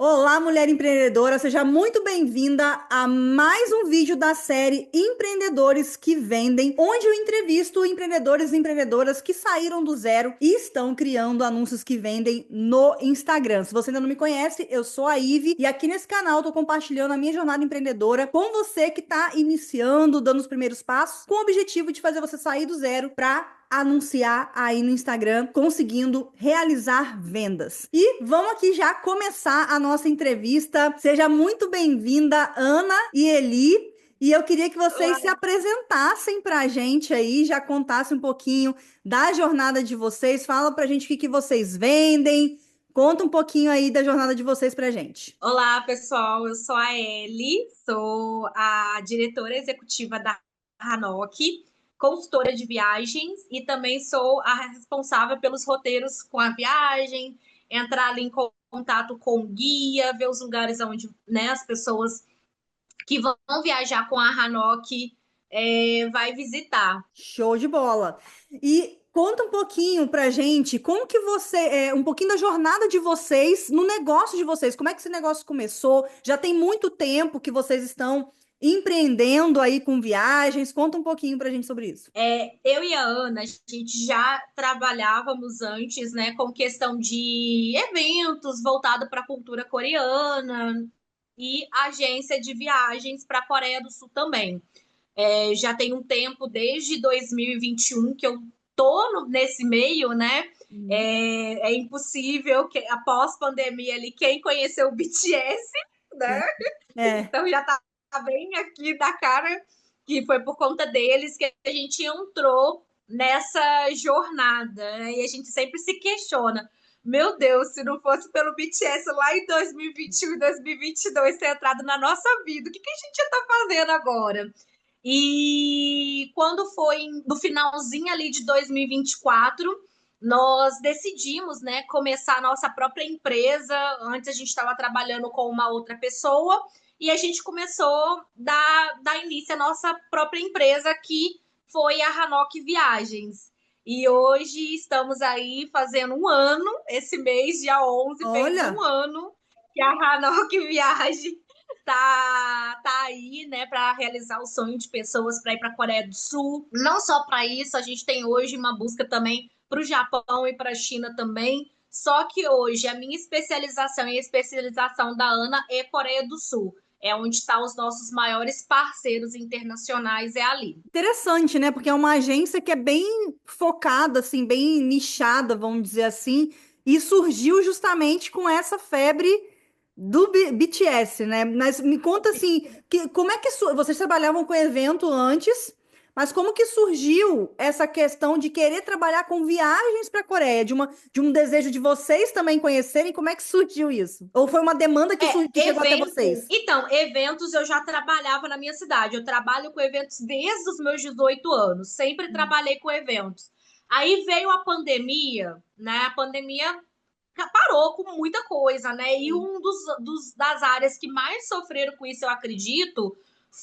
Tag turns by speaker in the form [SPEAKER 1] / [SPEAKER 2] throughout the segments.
[SPEAKER 1] Olá, mulher empreendedora, seja muito bem-vinda a mais um vídeo da série Empreendedores que Vendem, onde eu entrevisto empreendedores e empreendedoras que saíram do zero e estão criando anúncios que vendem no Instagram. Se você ainda não me conhece, eu sou a Ive e aqui nesse canal eu tô compartilhando a minha jornada empreendedora com você que está iniciando, dando os primeiros passos, com o objetivo de fazer você sair do zero para anunciar aí no Instagram, conseguindo realizar vendas. E vamos aqui já começar a nossa entrevista. Seja muito bem-vinda, Ana e Eli. E eu queria que vocês se
[SPEAKER 2] Olá.
[SPEAKER 1] apresentassem para a gente aí, já contassem um pouquinho da jornada de vocês. Fala para a gente o que que vocês vendem. Conta um pouquinho aí da jornada de vocês para a gente.
[SPEAKER 2] Olá, pessoal. Eu sou a Eli, sou a diretora executiva da Hanock, consultora de viagens e também sou a responsável pelos roteiros com a viagem, entrar ali em contato com o guia, ver os lugares onde, né, as pessoas que vão viajar com a Hanock vai visitar.
[SPEAKER 1] Show de bola. E conta um pouquinho pra gente como que um pouquinho da jornada de vocês no negócio de vocês. Como é que esse negócio começou? Já tem muito tempo que vocês estão empreendendo aí com viagens. Conta um pouquinho pra gente sobre isso.
[SPEAKER 2] Eu e a Ana, a gente já trabalhávamos antes, né, com questão de eventos voltado para a cultura coreana e agência de viagens para a Coreia do Sul também. Já tem um tempo, desde 2021, que eu tô nesse meio, né?
[SPEAKER 1] Uhum.
[SPEAKER 2] É impossível que após pandemia ali, quem conheceu o BTS, né?
[SPEAKER 1] É.
[SPEAKER 2] Então já tá bem aqui da cara que foi por conta deles que a gente entrou nessa jornada, né? E a gente sempre se questiona. Meu Deus, se não fosse pelo BTS lá em 2021 e 2022 ter entrado na nossa vida, o que a gente ia estar fazendo agora? E quando foi no finalzinho ali de 2024, nós decidimos, né, começar a nossa própria empresa. Antes a gente estava trabalhando com uma outra pessoa e a gente começou a dar início à nossa própria empresa, que foi a Hanock Viagens. E hoje estamos aí fazendo um ano, esse mês, dia 11 fez um
[SPEAKER 1] Olha,
[SPEAKER 2] ano que a Hanock Viagem tá aí, né, para realizar o sonho de pessoas para ir para a Coreia do Sul. Não só para isso, a gente tem hoje uma busca também para o Japão e para a China também. Só que hoje a minha especialização e a especialização da Ana é Coreia do Sul. É onde estão os nossos maiores parceiros internacionais, é ali.
[SPEAKER 1] interessante, né? Porque é uma agência que é bem focada, assim, bem nichada, vamos dizer assim, e surgiu justamente com essa febre do BTS, né? Mas me conta assim, como é que vocês trabalhavam com evento antes, mas como que surgiu essa questão de querer trabalhar com viagens para a Coreia, de um desejo de vocês também conhecerem, como é que surgiu isso? Ou foi uma demanda que chegou até
[SPEAKER 2] Evento.
[SPEAKER 1] vocês?
[SPEAKER 2] Então, eventos eu já trabalhava na minha cidade. Eu trabalho com eventos desde os meus 18 anos. Sempre trabalhei com eventos. Aí veio a pandemia, né? A pandemia parou com muita coisa, né? E
[SPEAKER 1] Sim.
[SPEAKER 2] das áreas que mais sofreram com isso, eu acredito,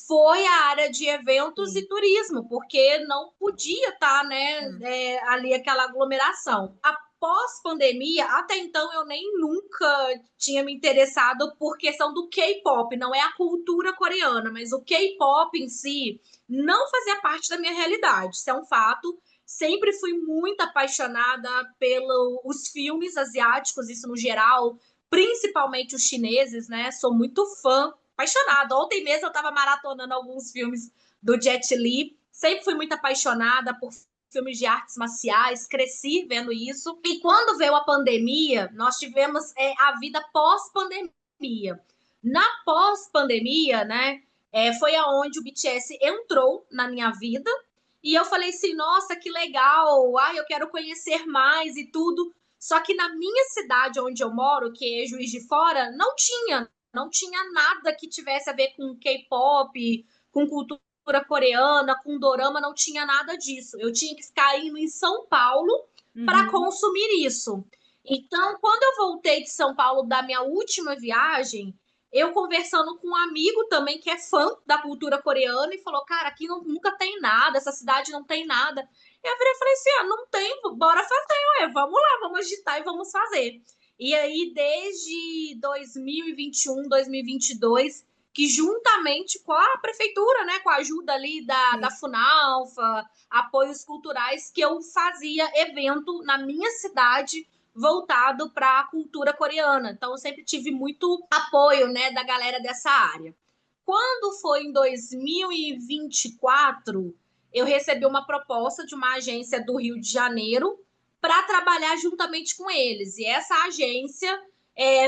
[SPEAKER 2] foi a área de eventos e
[SPEAKER 1] Sim.
[SPEAKER 2] turismo, porque não podia estar, né,
[SPEAKER 1] É.
[SPEAKER 2] ali aquela aglomeração. Após pandemia, até então eu nem nunca tinha me interessado por questão do K-pop, não é a cultura coreana, mas o K-pop em si não fazia parte da minha realidade. Isso é um fato. Sempre fui muito apaixonada pelos filmes asiáticos, isso no geral, principalmente os chineses, né? Sou muito fã, apaixonada. Ontem mesmo eu estava maratonando alguns filmes do Jet Li. Sempre fui muito apaixonada por filmes de artes marciais, cresci vendo isso. E quando veio a pandemia, nós tivemos a vida pós-pandemia. Na pós-pandemia, né, foi aonde o BTS entrou na minha vida, e eu falei assim, nossa, que legal, ai, eu quero conhecer mais e tudo. Só que na minha cidade onde eu moro, que é Juiz de Fora, não tinha nada que tivesse a ver com K-pop, com cultura coreana, com dorama, não tinha nada disso. Eu tinha que ficar indo em São Paulo para
[SPEAKER 1] Uhum.
[SPEAKER 2] consumir isso. Então, quando eu voltei de São Paulo da minha última viagem, eu conversando com um amigo também que é fã da cultura coreana e falou, cara, aqui nunca tem nada, essa cidade não tem nada. Eu virei e falei assim, não tem, bora fazer, ué, vamos lá, vamos agitar e vamos fazer. E aí, desde 2021, 2022, que juntamente com a prefeitura, né, com a ajuda ali da
[SPEAKER 1] Sim.
[SPEAKER 2] Funalfa, apoios culturais, que eu fazia evento na minha cidade voltado para a cultura coreana. Então, eu sempre tive muito apoio, né, da galera dessa área. Quando foi em 2024, eu recebi uma proposta de uma agência do Rio de Janeiro para trabalhar juntamente com eles. E essa agência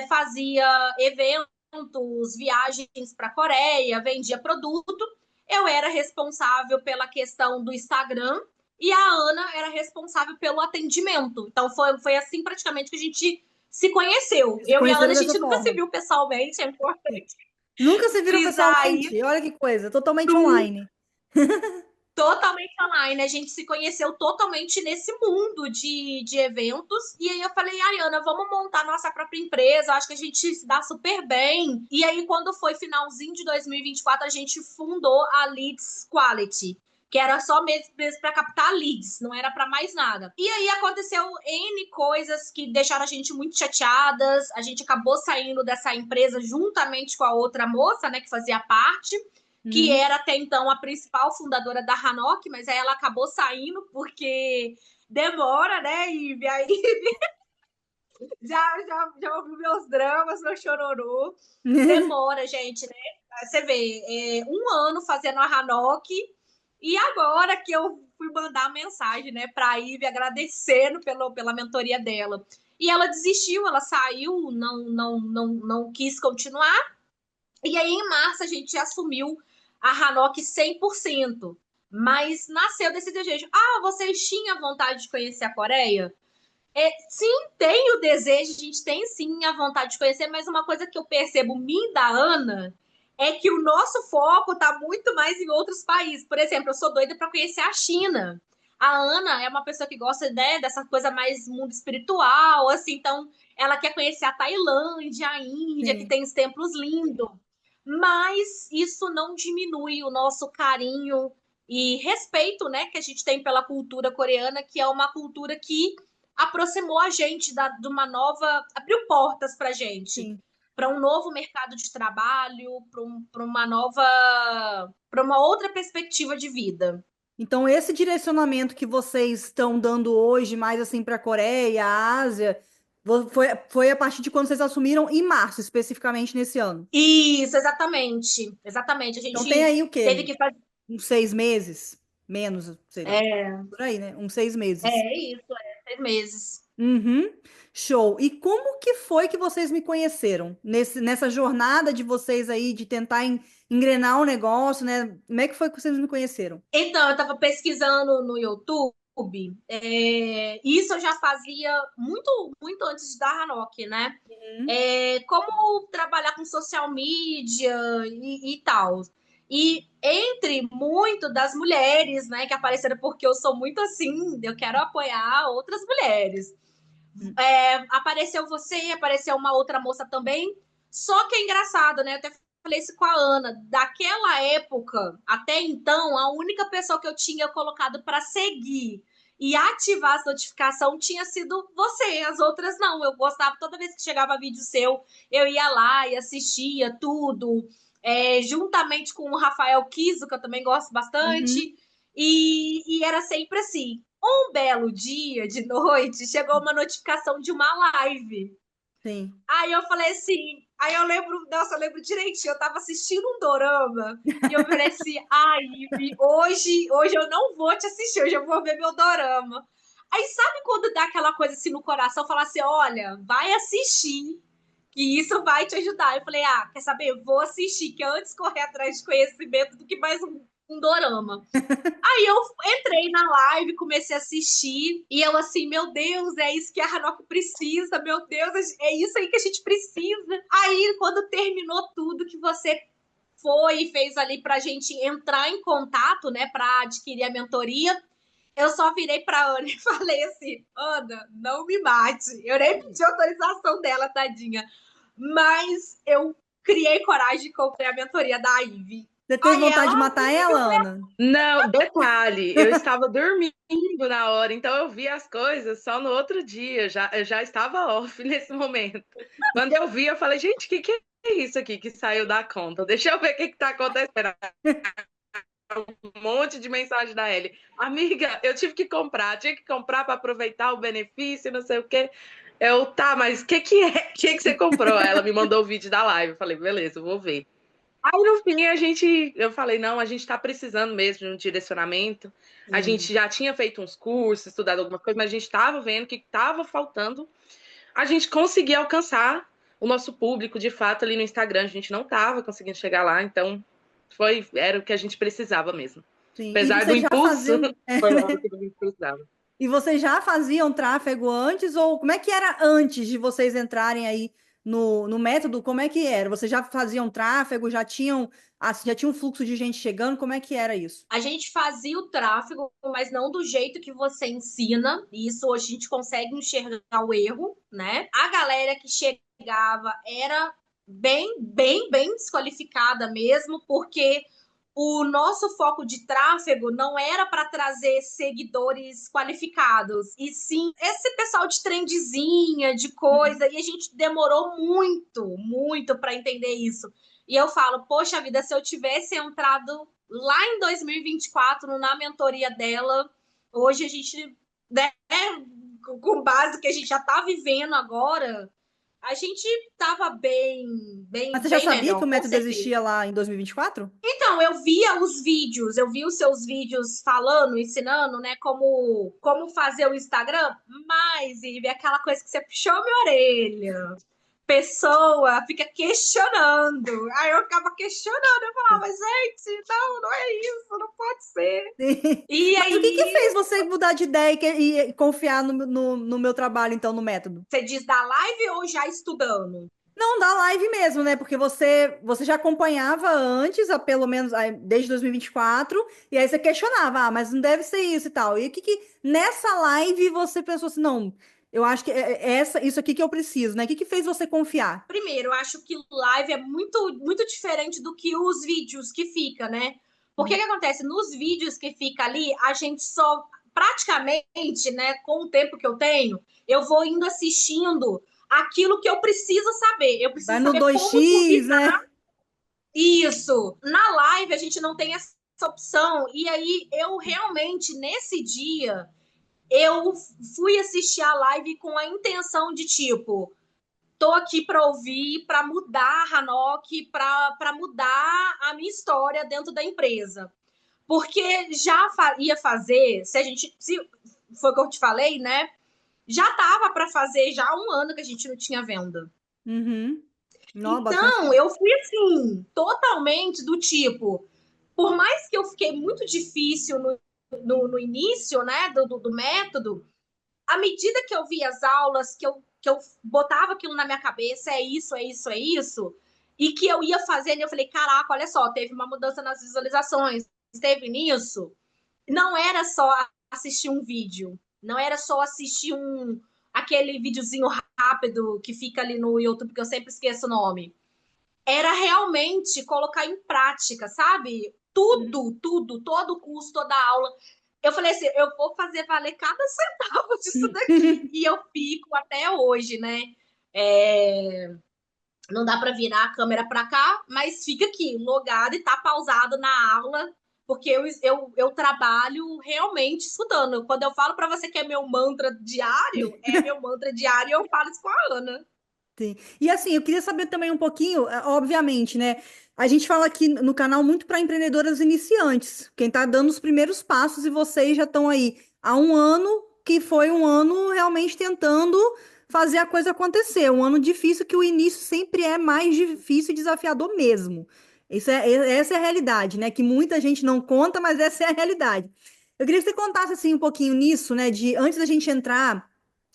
[SPEAKER 2] fazia eventos, viagens para a Coreia, vendia produto. Eu era responsável pela questão do Instagram e a Ana era responsável pelo atendimento. Então foi assim praticamente que a gente se conheceu.
[SPEAKER 1] Eles se
[SPEAKER 2] Eu e a Ana,
[SPEAKER 1] conheceram
[SPEAKER 2] a
[SPEAKER 1] dessa
[SPEAKER 2] gente nunca se
[SPEAKER 1] forma.
[SPEAKER 2] viu pessoalmente, é importante
[SPEAKER 1] Nunca se viram
[SPEAKER 2] frisar
[SPEAKER 1] pessoalmente.
[SPEAKER 2] isso.
[SPEAKER 1] Olha que coisa, totalmente online.
[SPEAKER 2] Totalmente online, a gente se conheceu totalmente nesse mundo de eventos. E aí eu falei, Ariana, vamos montar nossa própria empresa, acho que a gente se dá super bem. E aí, quando foi finalzinho de 2024, a gente fundou a Leads Quality, que era só mesmo para captar leads, não era para mais nada. E aí aconteceu N coisas que deixaram a gente muito chateadas. A gente acabou saindo dessa empresa juntamente com a outra moça, né, que fazia parte, que
[SPEAKER 1] Uhum.
[SPEAKER 2] era até então a principal fundadora da Hanok, mas aí ela acabou saindo porque demora, né? E aí já ouviu meus dramas, meu chororô. Demora, gente, né? Você vê, 1 ano fazendo a Hanok, e agora que eu fui mandar a mensagem, né, para a Ivy agradecendo pela mentoria dela. E ela desistiu, ela saiu, não quis continuar. E aí, em março, a gente assumiu a Hanok 100%. Mas nasceu desse desejo. Ah, vocês tinham vontade de conhecer a Coreia? Sim, tem o desejo, a gente tem sim a vontade de conhecer, mas uma coisa que eu percebo, mim da Ana, é que o nosso foco está muito mais em outros países. Por exemplo, eu sou doida para conhecer a China. A Ana é uma pessoa que gosta, né, dessa coisa mais mundo espiritual, assim, então ela quer conhecer a Tailândia, a Índia, que
[SPEAKER 1] Sim.
[SPEAKER 2] tem os templos lindos. Mas isso não diminui o nosso carinho e respeito, né, que a gente tem pela cultura coreana, que é uma cultura que aproximou a gente de uma nova, abriu portas para a gente,
[SPEAKER 1] Sim.
[SPEAKER 2] para um novo mercado de trabalho, uma nova, para uma outra perspectiva de vida.
[SPEAKER 1] Então, esse direcionamento que vocês estão dando hoje, mais assim para a Coreia, a Ásia, foi a partir de quando vocês assumiram em março, especificamente nesse ano.
[SPEAKER 2] Isso, exatamente, exatamente. A
[SPEAKER 1] Então, tem
[SPEAKER 2] gente
[SPEAKER 1] aí o
[SPEAKER 2] teve
[SPEAKER 1] quê?
[SPEAKER 2] que fazer.
[SPEAKER 1] Uns 6 meses? Menos, sei lá.
[SPEAKER 2] É,
[SPEAKER 1] Por aí, né? Uns 6 meses.
[SPEAKER 2] é isso, 6 meses.
[SPEAKER 1] Uhum. Show. E como que foi que vocês me conheceram? Nessa jornada de vocês aí, de tentar engrenar o negócio, né? Como é que foi que vocês me conheceram?
[SPEAKER 2] Então, eu estava pesquisando no YouTube. Isso eu já fazia muito, muito antes de dar Hanok, né?
[SPEAKER 1] Uhum.
[SPEAKER 2] Como trabalhar com social media e tal. E entre muito das mulheres, né, que apareceram, porque eu sou muito assim, eu quero apoiar outras mulheres. Apareceu você, apareceu uma outra moça também. Só que é engraçado, né? Eu até falei isso com a Ana. Daquela época até então, a única pessoa que eu tinha colocado para seguir e ativar as notificações tinha sido você. As outras não. Eu gostava, toda vez que chegava vídeo seu, eu ia lá e assistia tudo. Juntamente com o Rafael Kiso, que eu também gosto
[SPEAKER 1] Uhum.
[SPEAKER 2] bastante. E era sempre assim. Um belo dia de noite, chegou uma notificação de uma live.
[SPEAKER 1] Sim.
[SPEAKER 2] Aí eu falei assim, aí eu lembro, nossa, eu lembro direitinho, eu tava assistindo um dorama e eu falei assim, ai, Ivi, hoje eu não vou te assistir, hoje eu vou ver meu dorama. Aí sabe quando dá aquela coisa assim no coração, falar assim, olha, vai assistir, que isso vai te ajudar. Eu falei, quer saber? Vou assistir, que antes correr atrás de conhecimento do que mais um dorama. Aí eu entrei na live, comecei a assistir, e eu assim, meu Deus, é isso que a Hanok precisa, meu Deus, é isso aí que a gente precisa. Aí, quando terminou tudo que você foi e fez ali pra gente entrar em contato, né, pra adquirir a mentoria, eu só virei pra Ana e falei assim, Ana, não me mate. Eu nem pedi autorização dela, tadinha. Mas eu criei coragem e comprei a mentoria da Ivy.
[SPEAKER 1] Você teve
[SPEAKER 2] Aí
[SPEAKER 1] vontade de
[SPEAKER 2] ela,
[SPEAKER 1] matar ela, Ana?
[SPEAKER 3] Não, detalhe, eu estava dormindo na hora, então eu vi as coisas só no outro dia, eu já estava off nesse momento. Quando eu vi, eu falei, gente, o que é isso aqui que saiu da conta? Deixa eu ver o que está acontecendo. Um monte de mensagem da Ellie. Amiga, eu tive que comprar, tinha que comprar para aproveitar o benefício, não sei o quê. Tá, mas o que é? O que você comprou? Ela me mandou o vídeo da live. Eu falei, beleza, eu vou ver. Aí no fim eu falei, não, a gente está precisando mesmo de um direcionamento. A gente já tinha feito uns cursos, estudado alguma coisa, mas a gente estava vendo que estava faltando a gente conseguir alcançar o nosso público de fato ali no Instagram. A gente não estava conseguindo chegar lá, então era o que a gente precisava mesmo.
[SPEAKER 1] Sim. E
[SPEAKER 3] Apesar do
[SPEAKER 1] vocês já
[SPEAKER 3] impulso,
[SPEAKER 1] faziam,
[SPEAKER 3] foi o que a gente precisava.
[SPEAKER 1] e vocês já faziam tráfego antes, ou como é que era antes de vocês entrarem aí no método? Como é que era? Vocês já faziam tráfego, já tinham um fluxo de gente chegando? Como é que era isso?
[SPEAKER 2] A gente fazia o tráfego, mas não do jeito que você ensina. E isso hoje a gente consegue enxergar o erro, né? A galera que chegava era bem desqualificada mesmo, porque o nosso foco de tráfego não era para trazer seguidores qualificados, e sim esse pessoal de trendzinha, de coisa, e a gente demorou muito para entender isso. E eu falo, poxa vida, se eu tivesse entrado lá em 2024 na mentoria dela, hoje a gente, né, com base no que a gente já está vivendo agora, a gente tava
[SPEAKER 1] Mas você já
[SPEAKER 2] bem
[SPEAKER 1] sabia que
[SPEAKER 2] melhor,
[SPEAKER 1] o
[SPEAKER 2] com
[SPEAKER 1] método
[SPEAKER 2] certeza.
[SPEAKER 1] existia lá em 2024?
[SPEAKER 2] Então, eu via os vídeos, eu vi os seus vídeos falando, ensinando, né, como fazer o Instagram, mas, Ive, aquela coisa que você puxou minha orelha. Pessoa fica questionando. Aí eu ficava questionando, eu falava, gente, não é isso, não pode ser.
[SPEAKER 1] Sim.
[SPEAKER 2] E
[SPEAKER 1] Mas o que
[SPEAKER 2] aí,
[SPEAKER 1] fez você mudar de ideia e confiar no meu trabalho, então, no método?
[SPEAKER 2] você diz da live ou já estudando?
[SPEAKER 1] Não, da live mesmo, né? Porque você já acompanhava antes, pelo menos desde 2024, e aí você questionava, mas não deve ser isso e tal. E o que nessa live você pensou assim, não, eu acho que isso aqui que eu preciso, né? O que fez você confiar?
[SPEAKER 2] Primeiro, eu acho que live é muito diferente do que os vídeos que fica, né? Porque o que acontece? Nos vídeos que fica ali, a gente só praticamente, né, com o tempo que eu tenho, eu vou indo assistindo aquilo que eu preciso saber. Eu
[SPEAKER 1] Vai
[SPEAKER 2] preciso
[SPEAKER 1] no
[SPEAKER 2] saber como
[SPEAKER 1] 2x,
[SPEAKER 2] publicar
[SPEAKER 1] né?
[SPEAKER 2] isso. Na live a gente não tem essa opção. E aí eu realmente nesse dia eu fui assistir a live com a intenção de tipo, tô aqui para ouvir, para mudar a Hanok, para mudar a minha história dentro da empresa. Porque já ia fazer, se foi o que eu te falei, né? Já tava para fazer já 1 ano que a gente não tinha venda.
[SPEAKER 1] Uhum. Não, bastante
[SPEAKER 2] Então,
[SPEAKER 1] tempo.
[SPEAKER 2] eu fui assim, totalmente do tipo, por mais que eu fiquei muito difícil no início, né, do método, à medida que eu via as aulas, que eu botava aquilo na minha cabeça, é isso, é isso, é isso, e que eu ia fazendo, eu falei, caraca, olha só, teve uma mudança nas visualizações, teve nisso. Não era só assistir um vídeo, não era só assistir aquele videozinho rápido que fica ali no YouTube, que eu sempre esqueço o nome. Era realmente colocar em prática, sabe? Tudo, todo o curso, toda a aula. Eu falei assim, eu vou fazer valer cada centavo disso daqui. E eu fico até hoje, né? Não dá para virar a câmera para cá, mas fica aqui, logado e tá pausado na aula, porque eu trabalho realmente estudando. Quando eu falo para você que é meu mantra diário, é meu mantra diário e eu falo isso com a Ana.
[SPEAKER 1] Sim. E assim, eu queria saber também um pouquinho, obviamente, né? A gente fala aqui no canal muito para empreendedoras iniciantes, quem está dando os primeiros passos e vocês já estão aí há 1 ano, que foi um ano realmente tentando fazer a coisa acontecer. Um ano difícil, que o início sempre é mais difícil e desafiador mesmo. Essa é a realidade, né? Que muita gente não conta, mas essa é a realidade. Eu queria que você contasse assim um pouquinho nisso, né? De antes da gente entrar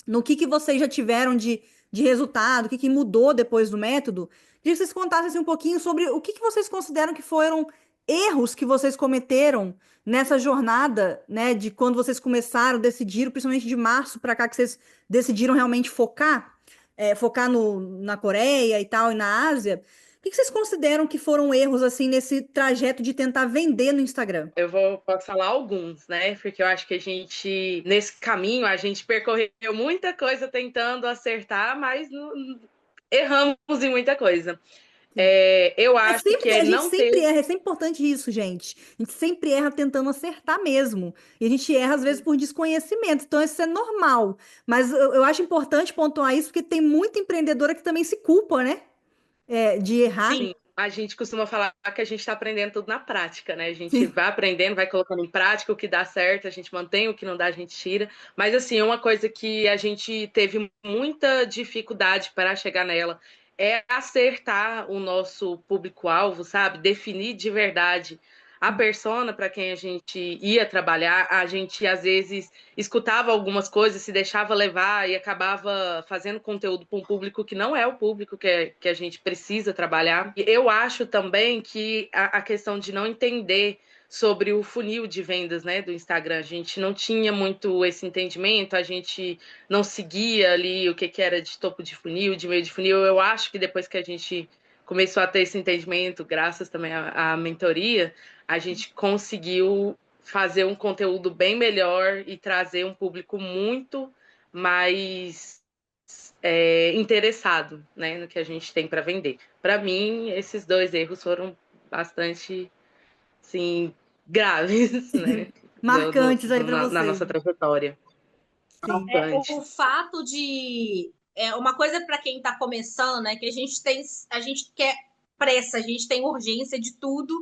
[SPEAKER 1] no que vocês já tiveram de resultado, o que mudou depois do método. Queria que vocês contassem assim, um pouquinho sobre o que vocês consideram que foram erros que vocês cometeram nessa jornada, né, de quando vocês começaram, decidiram, principalmente de março para cá, que vocês decidiram realmente focar. focar na Coreia e tal, e na Ásia. O que que vocês consideram que foram erros, assim, nesse trajeto de tentar vender no Instagram?
[SPEAKER 3] Posso falar alguns, né? Porque eu acho que nesse caminho, a gente percorreu muita coisa tentando acertar, mas erramos em muita coisa. Eu
[SPEAKER 1] É
[SPEAKER 3] acho
[SPEAKER 1] sempre,
[SPEAKER 3] que
[SPEAKER 1] a gente
[SPEAKER 3] não
[SPEAKER 1] sempre
[SPEAKER 3] ter.
[SPEAKER 1] erra, é sempre importante isso, gente. A gente sempre erra tentando acertar mesmo. E a gente erra, às vezes, por desconhecimento. Então, isso é normal. Mas eu acho importante pontuar isso, porque tem muita empreendedora que também se culpa, né? De errar.
[SPEAKER 3] Sim, a gente costuma falar que a gente está aprendendo tudo na prática, né? A gente
[SPEAKER 1] Sim.
[SPEAKER 3] vai aprendendo, vai colocando em prática o que dá certo, a gente mantém o que não dá, a gente tira. Mas, assim, uma coisa que a gente teve muita dificuldade para chegar nela é acertar o nosso público-alvo, sabe? Definir de verdade a persona para quem a gente ia trabalhar. A gente, às vezes, escutava algumas coisas, se deixava levar e acabava fazendo conteúdo para um público que não é o público que a gente precisa trabalhar. E eu acho também que a questão de não entender sobre o funil de vendas, né, do Instagram, a gente não tinha muito esse entendimento, a gente não seguia ali o que era de topo de funil, de meio de funil. Eu acho que depois que a gente começou a ter esse entendimento, graças também à mentoria, a gente conseguiu fazer um conteúdo bem melhor e trazer um público muito mais interessado, né, no que a gente tem para vender. Para mim, esses dois erros foram bastante, assim, graves, né,
[SPEAKER 1] Marcantes aí para
[SPEAKER 3] na
[SPEAKER 1] vocês.
[SPEAKER 3] nossa trajetória.
[SPEAKER 1] Sim.
[SPEAKER 2] O fato de. Uma coisa para quem está começando é que a gente quer pressa, a gente tem urgência de tudo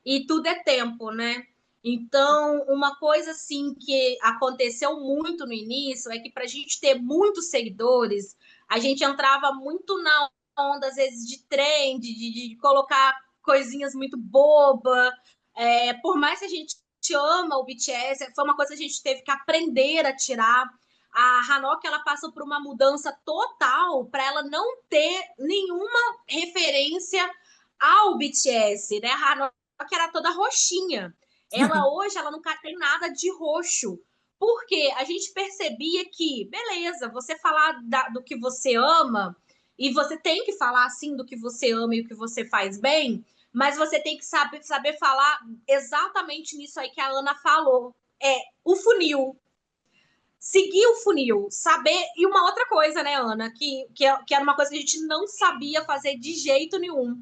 [SPEAKER 2] e tudo é tempo, né? Então, uma coisa assim que aconteceu muito no início é que para a gente ter muitos seguidores, a gente entrava muito na onda, às vezes, de trend, de colocar coisinhas muito boba. Por mais que a gente ama o BTS, foi uma coisa que a gente teve que aprender a tirar. A Hanok, ela passa por uma mudança total para ela não ter nenhuma referência ao BTS, né? A Hanok era toda roxinha. Ela hoje, ela nunca tem nada de roxo. Porque a gente percebia que, beleza, você falar do que você ama, e você tem que falar assim do que você ama e o que você faz bem, mas você tem que saber falar exatamente nisso aí que a Ana falou. O funil, seguir o funil, saber. E uma outra coisa, né, Ana, que era uma coisa que a gente não sabia fazer de jeito nenhum,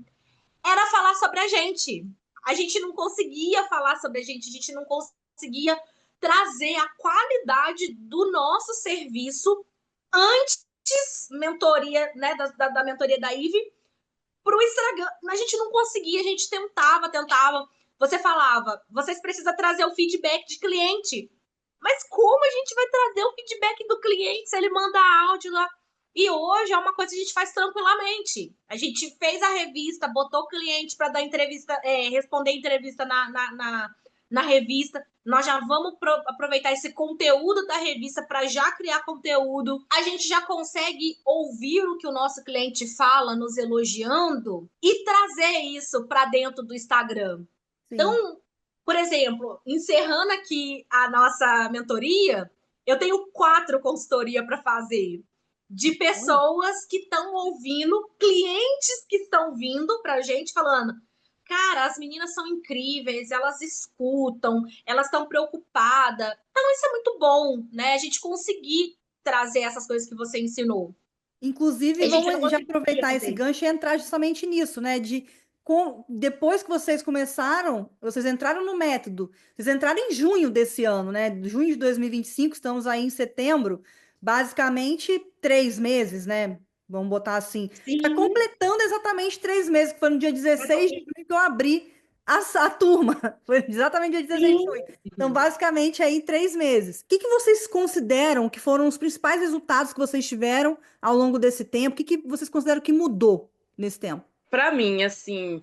[SPEAKER 2] era falar sobre a gente. A gente não conseguia falar sobre a gente não conseguia trazer a qualidade do nosso serviço antes mentoria, né, da mentoria da Ive para o Instagram. A gente não conseguia, a gente tentava. Você falava, vocês precisam trazer o feedback de cliente. Mas como a gente vai trazer o feedback do cliente se ele manda áudio lá? E hoje é uma coisa que a gente faz tranquilamente. A gente fez a revista, botou o cliente para dar entrevista, responder entrevista na revista. Nós já vamos aproveitar esse conteúdo da revista para já criar conteúdo. A gente já consegue ouvir o que o nosso cliente fala, nos elogiando, e trazer isso para dentro do Instagram.
[SPEAKER 1] Sim.
[SPEAKER 2] Então, por exemplo, encerrando aqui a nossa mentoria, eu tenho 4 consultorias para fazer de pessoas que estão ouvindo, clientes que estão vindo para a gente falando: cara, as meninas são incríveis, elas escutam, elas estão preocupadas. Então, isso é muito bom, né? A gente conseguir trazer essas coisas que você ensinou.
[SPEAKER 1] Inclusive,
[SPEAKER 2] A gente não
[SPEAKER 1] vamos já
[SPEAKER 2] conseguiria
[SPEAKER 1] aproveitar esse
[SPEAKER 2] fazer.
[SPEAKER 1] gancho e entrar justamente nisso, né? Depois que vocês começaram, vocês entraram no método, vocês entraram em junho desse ano, né? Junho de 2025, estamos aí em setembro, basicamente 3 meses, né? Vamos botar assim. Tá
[SPEAKER 2] Sim.
[SPEAKER 1] completando exatamente 3 meses, que foi no dia 16 de junho que eu abri a turma. Foi exatamente dia 16 de
[SPEAKER 2] Sim.
[SPEAKER 1] junho. Então, basicamente, aí 3 meses. O que que vocês consideram que foram os principais resultados que vocês tiveram ao longo desse tempo? O que que vocês consideram que mudou nesse tempo?
[SPEAKER 3] Para mim, assim,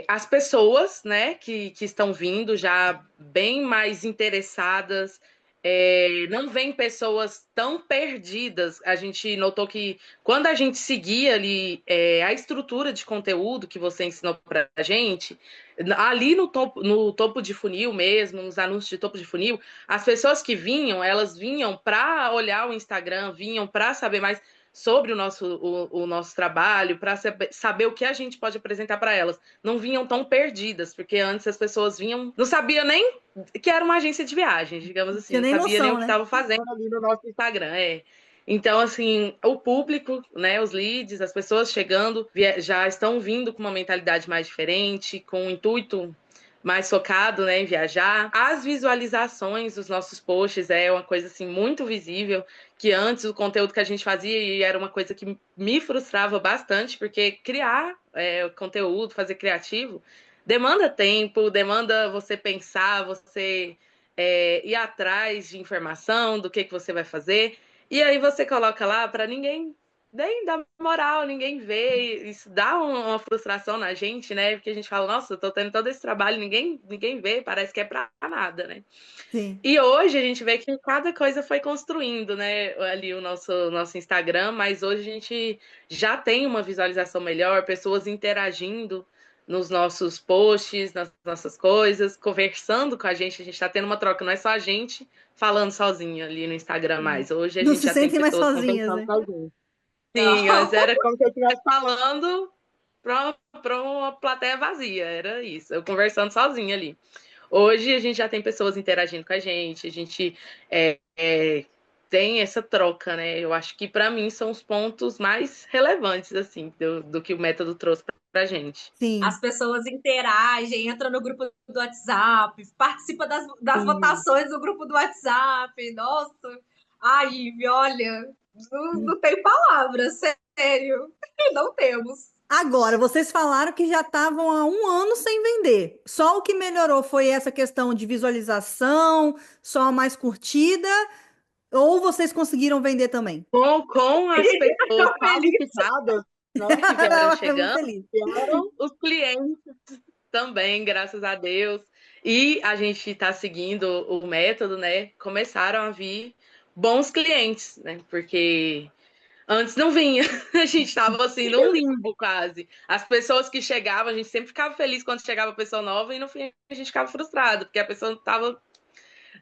[SPEAKER 3] as pessoas, né, que estão vindo já bem mais interessadas, não vem pessoas tão perdidas. A gente notou que quando a gente seguia ali a estrutura de conteúdo que você ensinou para a gente, ali no topo de funil mesmo, nos anúncios de topo de funil, as pessoas que vinham, elas vinham para olhar o Instagram, vinham para saber mais. sobre o nosso trabalho, para saber o que a gente pode apresentar para elas. Não vinham tão perdidas, porque antes as pessoas vinham, não sabia nem que era uma agência de viagens, digamos assim, não
[SPEAKER 1] nem
[SPEAKER 3] sabia nem
[SPEAKER 1] noção,
[SPEAKER 3] o que
[SPEAKER 1] né?
[SPEAKER 3] estava fazendo ali no nosso Instagram. Então, assim, o público, né, os leads, as pessoas chegando, já estão vindo com uma mentalidade mais diferente, com um intuito mais focado, né, em viajar. As visualizações dos nossos posts é uma coisa assim muito visível, que antes o conteúdo que a gente fazia e era uma coisa que me frustrava bastante, porque criar conteúdo, fazer criativo, demanda tempo, demanda você pensar, você ir atrás de informação do que você vai fazer. E aí você coloca lá para ninguém nem dá moral, ninguém vê. Isso dá uma frustração na gente, né? Porque a gente fala, nossa, eu tô tendo todo esse trabalho, ninguém vê, parece que é pra nada, né?
[SPEAKER 1] Sim.
[SPEAKER 3] E hoje a gente vê que cada coisa foi construindo, né? Ali o nosso Instagram, mas hoje a gente já tem uma visualização melhor, pessoas interagindo nos nossos posts, nas nossas coisas, conversando com a gente tá tendo uma troca, não é só a gente falando sozinha ali no Instagram mais. Hoje a
[SPEAKER 1] Não
[SPEAKER 3] gente
[SPEAKER 1] se
[SPEAKER 3] já tem
[SPEAKER 1] sentem mais
[SPEAKER 3] pessoas
[SPEAKER 1] sozinhas,
[SPEAKER 3] conversando
[SPEAKER 1] né?
[SPEAKER 3] com a gente. Sim,
[SPEAKER 2] Não.
[SPEAKER 3] antes era como se eu estivesse falando para uma plateia vazia, era isso, eu conversando sozinha ali. Hoje a gente já tem pessoas interagindo com a gente tem essa troca, né? Eu acho que para mim são os pontos mais relevantes, assim, do que o método trouxe para a gente.
[SPEAKER 1] Sim.
[SPEAKER 2] As pessoas interagem, entram no grupo do WhatsApp, participa das
[SPEAKER 3] Sim.
[SPEAKER 2] votações do grupo do WhatsApp. Nossa, ai, Ive, olha, não tem palavras, sério, não temos.
[SPEAKER 1] Agora, vocês falaram que já estavam há um ano sem vender. Só o que melhorou foi essa questão de visualização, só a mais curtida, ou vocês conseguiram vender também?
[SPEAKER 3] Com as pessoas
[SPEAKER 2] Tô feliz.
[SPEAKER 3] qualificadas, né, que vieram
[SPEAKER 1] Eu muito
[SPEAKER 3] chegando,
[SPEAKER 1] feliz.
[SPEAKER 3] vieram os clientes também, graças a Deus. E a gente está seguindo o método, né? Começaram a vir bons clientes, né? Porque antes não vinha. A gente estava assim num limbo quase. As pessoas que chegavam, a gente sempre ficava feliz quando chegava pessoa nova e no fim a gente ficava frustrado, porque a pessoa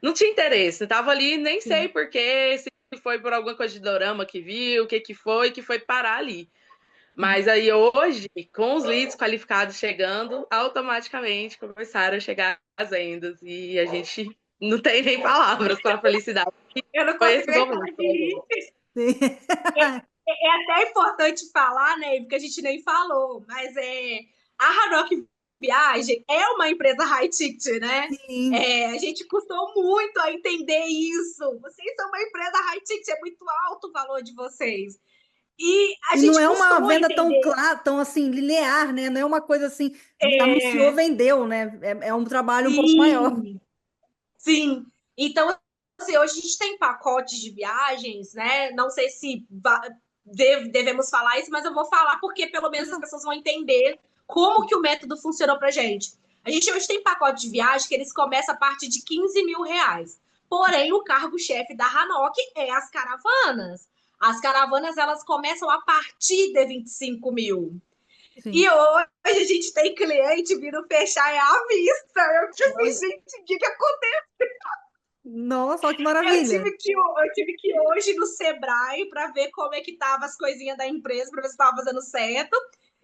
[SPEAKER 3] não tinha interesse, estava ali, nem sei
[SPEAKER 1] Sim.
[SPEAKER 3] porquê, se foi por alguma coisa de dorama que viu, o que foi parar ali. Mas aí hoje, com os leads qualificados chegando, automaticamente começaram a chegar as vendas e a gente não tem nem palavras para a felicidade.
[SPEAKER 2] Eu não
[SPEAKER 3] Foi
[SPEAKER 2] consigo
[SPEAKER 3] esse
[SPEAKER 2] nem parar
[SPEAKER 3] momento.
[SPEAKER 2] de rir.
[SPEAKER 1] Sim.
[SPEAKER 2] É até importante falar, né, porque a gente nem falou, mas a Hanok Viagem é uma empresa high ticket, né?
[SPEAKER 1] Sim.
[SPEAKER 2] A gente custou muito a entender isso. Vocês são uma empresa high ticket, é muito alto o valor de vocês. E a
[SPEAKER 1] E não
[SPEAKER 2] gente
[SPEAKER 1] é uma
[SPEAKER 2] custou a
[SPEAKER 1] venda tão
[SPEAKER 2] entender.
[SPEAKER 1] clara, tão assim, linear, né? Não é uma coisa assim, anunciou,
[SPEAKER 2] É,
[SPEAKER 1] vendeu, né? É um trabalho um pouco maior.
[SPEAKER 2] sim, sim. Então, assim, hoje a gente tem pacotes de viagens, né? Não sei se devemos falar isso, mas eu vou falar porque pelo menos as pessoas vão entender como que o método funcionou pra gente. A gente hoje tem pacote de viagem que eles começam a partir de R$ 15.000. Porém, o cargo-chefe da Hanok é as caravanas. As caravanas, elas começam a partir de 25 mil.
[SPEAKER 1] Sim.
[SPEAKER 2] E hoje a gente tem cliente vindo fechar à vista. Eu tipo assim,
[SPEAKER 1] Olha.
[SPEAKER 2] gente, o que que aconteceu?
[SPEAKER 1] Nossa, olha que
[SPEAKER 2] Eu
[SPEAKER 1] maravilha.
[SPEAKER 2] tive que ir hoje no Sebrae para ver como é que tava as coisinhas da empresa, para ver se estava fazendo certo.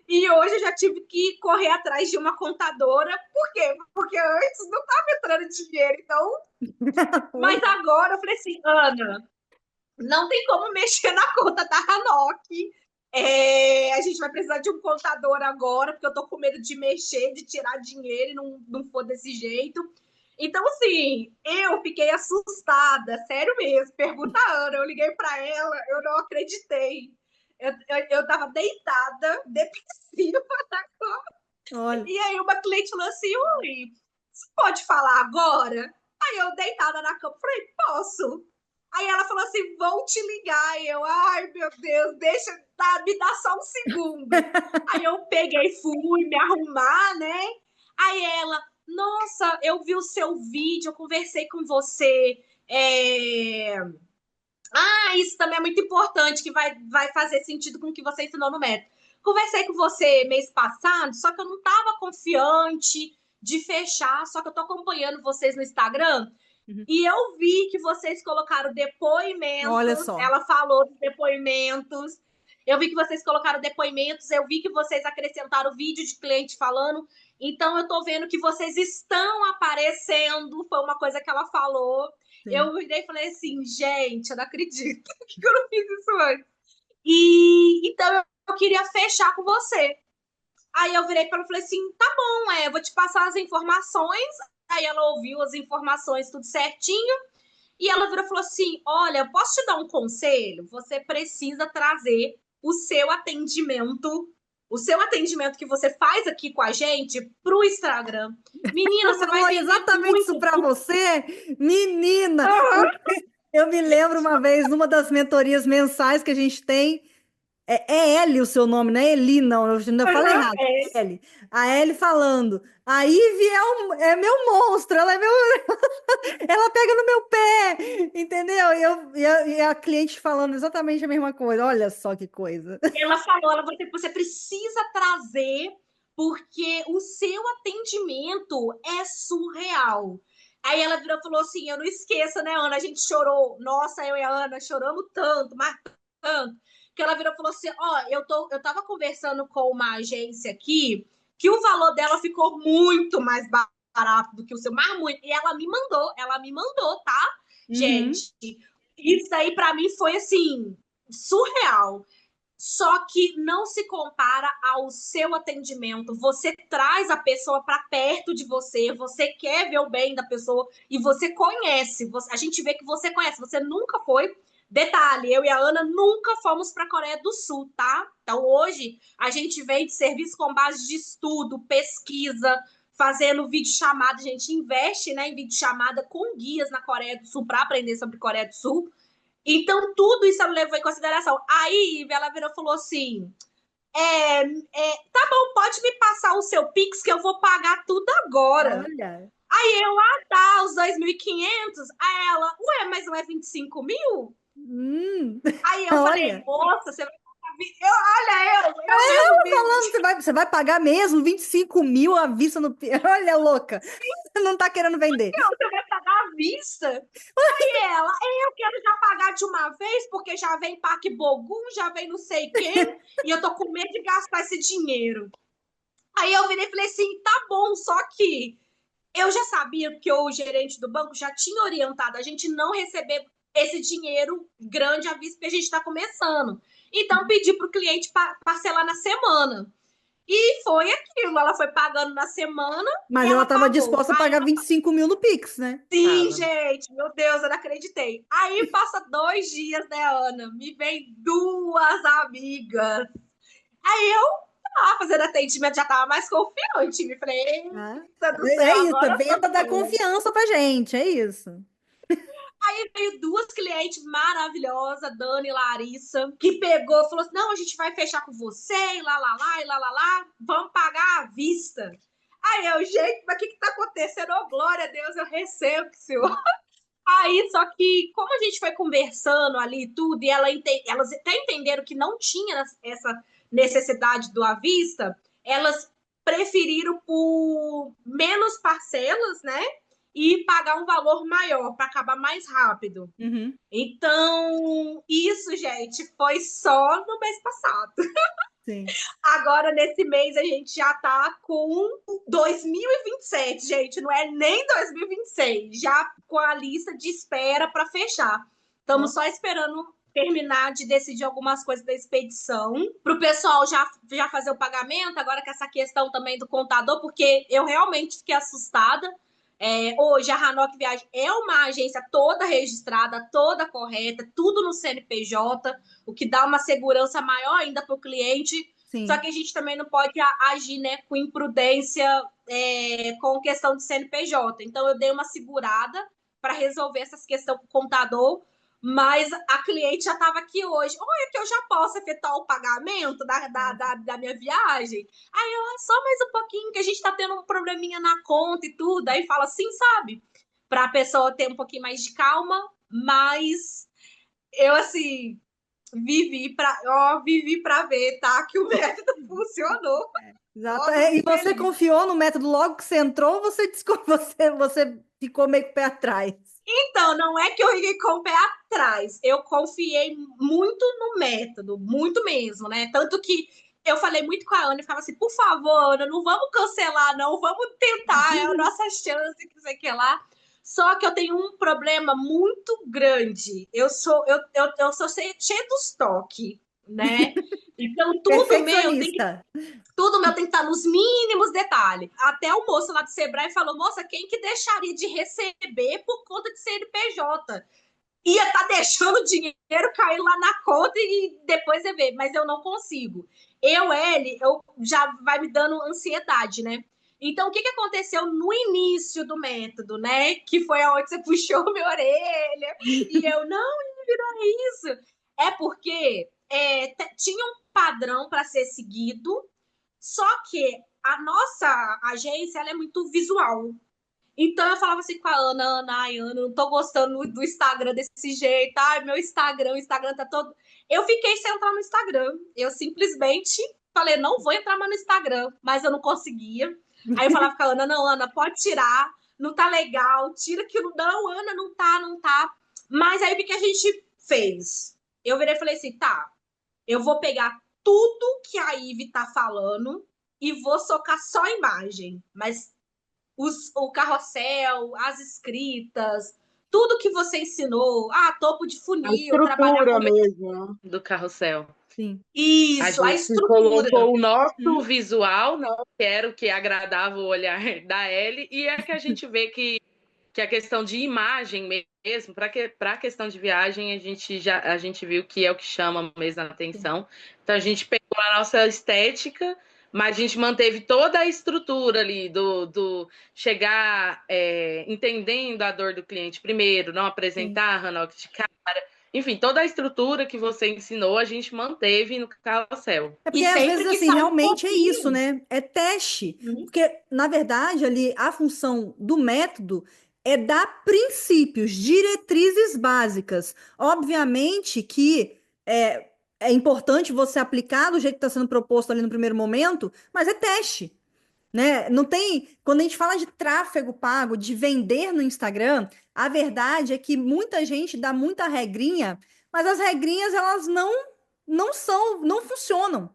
[SPEAKER 2] E hoje eu já tive que correr atrás de uma contadora. Por quê? Porque antes não estava entrando dinheiro. Então, mas agora eu falei assim, Ana, não tem como mexer na conta da Hanok. A gente vai precisar de um contador agora, porque eu tô com medo de mexer, de tirar dinheiro e não for desse jeito. Então, assim, eu fiquei assustada, sério mesmo. Pergunta a Ana, eu liguei para ela, eu não acreditei. Eu tava deitada, depressiva na cama.
[SPEAKER 1] Olha.
[SPEAKER 2] E aí uma cliente falou assim, ui, você pode falar agora? Aí eu deitada na cama, falei, posso. Aí ela falou assim, vou te ligar. E eu, ai meu Deus, me dá só um segundo. Aí eu peguei, fui me arrumar, né? Aí ela, nossa, eu vi o seu vídeo, eu conversei com você. Isso também é muito importante, que vai fazer sentido com o que você ensinou no método. Conversei com você mês passado, só que eu não estava confiante de fechar, só que eu tô acompanhando vocês no Instagram
[SPEAKER 1] Uhum.
[SPEAKER 2] E eu vi que vocês colocaram
[SPEAKER 1] Olha
[SPEAKER 2] depoimentos,
[SPEAKER 1] só.
[SPEAKER 2] ela falou dos depoimentos. Eu vi que vocês colocaram depoimentos, eu vi que vocês acrescentaram vídeo de cliente falando. Então, eu tô vendo que vocês estão aparecendo. Foi uma coisa que ela falou.
[SPEAKER 1] Sim.
[SPEAKER 2] Eu virei e falei assim, gente, eu não acredito que eu não fiz isso antes. E então eu queria fechar com você. Aí eu virei para ela e falei assim: tá bom, eu vou te passar as informações. Aí ela ouviu as informações tudo certinho. E ela virou e falou assim: olha, posso te dar um conselho? Você precisa trazer o seu atendimento que você faz aqui com a gente pro Instagram. Menina,
[SPEAKER 1] Ela
[SPEAKER 2] você vai
[SPEAKER 1] falou
[SPEAKER 2] vender
[SPEAKER 1] exatamente isso
[SPEAKER 2] muito.
[SPEAKER 1] para você? Menina, eu me lembro uma vez, numa das mentorias mensais que a gente tem, é Ellie o seu nome, não é Eli, não, eu ainda falo errado.
[SPEAKER 2] É.
[SPEAKER 1] Ellie. A Ellie falando, a Ivy é meu monstro, ela pega no meu pé, entendeu? E a cliente falando exatamente a mesma coisa. Olha só que coisa.
[SPEAKER 2] Ela falou, você precisa trazer, porque o seu atendimento é surreal. Aí ela virou e falou assim: eu não esqueço, né, Ana? A gente chorou. Nossa, eu e a Ana choramos tanto, mas tanto. Que ela virou e falou assim: ó, eu tava conversando com uma agência aqui, que o valor dela ficou muito mais barato do que o seu, mas muito. E ela me mandou, tá?
[SPEAKER 1] Uhum.
[SPEAKER 2] Gente, isso aí pra mim foi assim, surreal. Só que não se compara ao seu atendimento. Você traz a pessoa para perto de você, você quer ver o bem da pessoa e você conhece. A gente vê que você conhece. Você nunca foi. Detalhe, eu e a Ana nunca fomos para a Coreia do Sul, tá? Então hoje a gente vem de serviço com base de estudo, pesquisa, fazendo vídeo chamada. A gente investe, né, em vídeo chamada com guias na Coreia do Sul para aprender sobre Coreia do Sul. Então, tudo isso ela levou em consideração. Aí, ela virou e falou assim: tá bom, pode me passar o seu Pix que eu vou pagar tudo agora.
[SPEAKER 1] Olha.
[SPEAKER 2] Aí eu, tá, os 2.500. Aí ela, ué, mas não é 25 mil? Aí eu falei,
[SPEAKER 1] Olha.
[SPEAKER 2] moça, você vai pagar. Eu mesmo.
[SPEAKER 1] Falando, você vai pagar mesmo 25 mil à vista no. Olha, louca. Não tá querendo vender.
[SPEAKER 2] Você vai pagar à vista? Aí ela, eu quero já pagar de uma vez, porque já vem Parque Bogum, já vem não sei quem, e eu tô com medo de gastar esse dinheiro. Aí eu virei e falei assim, tá bom, só que eu já sabia que o gerente do banco já tinha orientado a gente não receber esse dinheiro grande à vista, porque a gente está começando. Então, pedi para o cliente parcelar na semana. E foi aquilo, ela foi pagando na semana e
[SPEAKER 1] Mas ela
[SPEAKER 2] ela
[SPEAKER 1] estava
[SPEAKER 2] pagou.
[SPEAKER 1] disposta a pagar 25 mil no Pix, né?
[SPEAKER 2] Sim,
[SPEAKER 1] Tava.
[SPEAKER 2] gente, meu Deus, eu não acreditei. Aí passa 2 dias, né, Ana? Me vem duas amigas. Aí eu fazendo atendimento, já tava mais confiante. Me falei,
[SPEAKER 1] Ah,
[SPEAKER 2] eita do céu,
[SPEAKER 1] é isso,
[SPEAKER 2] agora
[SPEAKER 1] venda da
[SPEAKER 2] foi.
[SPEAKER 1] confiança pra gente, é isso.
[SPEAKER 2] Aí veio duas clientes maravilhosas, Dani e Larissa, que pegou e falou assim: não, a gente vai fechar com você, e lá, e lá, vamos pagar à vista. Aí eu, gente, mas o que tá acontecendo? Oh, glória a Deus, eu recebo, senhor. Aí, só que, como a gente foi conversando ali e tudo, e elas até entenderam que não tinha essa necessidade do à vista, elas preferiram por menos parcelas, né? E pagar um valor maior para acabar mais rápido.
[SPEAKER 1] Uhum.
[SPEAKER 2] Então, isso, gente, foi só no mês passado.
[SPEAKER 1] Sim.
[SPEAKER 2] Agora, nesse mês, a gente já tá com 2027, gente. Não é nem 2026. Já com a lista de espera para fechar. Estamos só esperando terminar de decidir algumas coisas da expedição, para o pessoal já fazer o pagamento, agora com essa questão também do contador, porque eu realmente fiquei assustada. Hoje, a Hanok Viagem é uma agência toda registrada, toda correta, tudo no CNPJ, o que dá uma segurança maior ainda para o cliente.
[SPEAKER 1] Sim.
[SPEAKER 2] Só que a gente também não pode agir, né, com imprudência, com questão de CNPJ. Então, eu dei uma segurada para resolver essas questões com o contador, mas a cliente já estava aqui hoje. Olha, que eu já posso efetuar o pagamento da minha viagem? Aí eu, só mais um pouquinho, que a gente está tendo um probleminha na conta e tudo. Aí fala assim, sabe? Para a pessoa ter um pouquinho mais de calma, mas eu, assim, vivi para ver, tá? Que o método funcionou.
[SPEAKER 1] Exato. E você confiou no método logo que você entrou, você ficou meio com o pé atrás.
[SPEAKER 2] Então, não é que eu fiquei com o pé atrás. Eu confiei muito no método, muito mesmo, né? Tanto que eu falei muito com a Ana e ficava assim, por favor, Ana, não vamos cancelar, não, vamos tentar, é a nossa chance, que não sei o que lá. Só que eu tenho um problema muito grande. Eu sou cheia dos toques, né? Então,
[SPEAKER 1] Perfeccionista.
[SPEAKER 2] tudo meu tem que estar nos mínimos detalhes. Até o moço lá do Sebrae falou: moça, quem que deixaria de receber por conta de CNPJ? Ia estar deixando o dinheiro cair lá na conta e depois você vê, mas eu não consigo. Eu já vai me dando ansiedade, né? Então, o que aconteceu no início do método, né? Que foi aonde você puxou minha orelha e eu, não, não é isso. É porque tinha um padrão para ser seguido, só que a nossa agência ela é muito visual. Então eu falava assim com a Ana, ai, Ana, não tô gostando do Instagram desse jeito. Ai, meu Instagram, o Instagram tá todo. Eu fiquei sem entrar no Instagram. Eu simplesmente falei, não vou entrar mais no Instagram, mas eu não conseguia. Aí eu falava com a Ana, não, Ana, pode tirar, não tá legal, tira aquilo. Não, Ana, não tá, não tá. Mas aí o que a gente fez? Eu virei e falei assim, tá, eu vou pegar tudo que a Ive tá falando e vou socar só a imagem. Mas o carrossel, as escritas, tudo que você ensinou, topo de
[SPEAKER 3] A
[SPEAKER 2] funil, trabalhar
[SPEAKER 3] estrutura
[SPEAKER 2] com...
[SPEAKER 3] mesmo do carrossel.
[SPEAKER 1] Sim.
[SPEAKER 3] A
[SPEAKER 2] Isso, a
[SPEAKER 3] gente
[SPEAKER 2] estrutura.
[SPEAKER 3] colocou o nosso visual, não quero que agradava o olhar da Ellie, e é que a gente vê que a questão de imagem mesmo, para a questão de viagem, a gente viu que é o que chama mesmo a atenção. Então a gente pegou a nossa estética, mas a gente manteve toda a estrutura ali do chegar entendendo a dor do cliente primeiro, não
[SPEAKER 1] Sim.
[SPEAKER 3] apresentar a Hanox de cara. Enfim, toda a estrutura que você ensinou, a gente manteve no carrossel.
[SPEAKER 1] É
[SPEAKER 2] E
[SPEAKER 1] porque às vezes
[SPEAKER 2] sempre que
[SPEAKER 1] assim,
[SPEAKER 2] sai um
[SPEAKER 1] realmente é isso,
[SPEAKER 2] pouquinho.
[SPEAKER 1] né? É teste. Porque, na verdade, ali a função do método é dar princípios, diretrizes básicas. Obviamente que é importante você aplicar do jeito que está sendo proposto ali no primeiro momento, mas é teste. Né? Não tem, quando a gente fala de tráfego pago, de vender no Instagram, a verdade é que muita gente dá muita regrinha, mas as regrinhas elas não funcionam.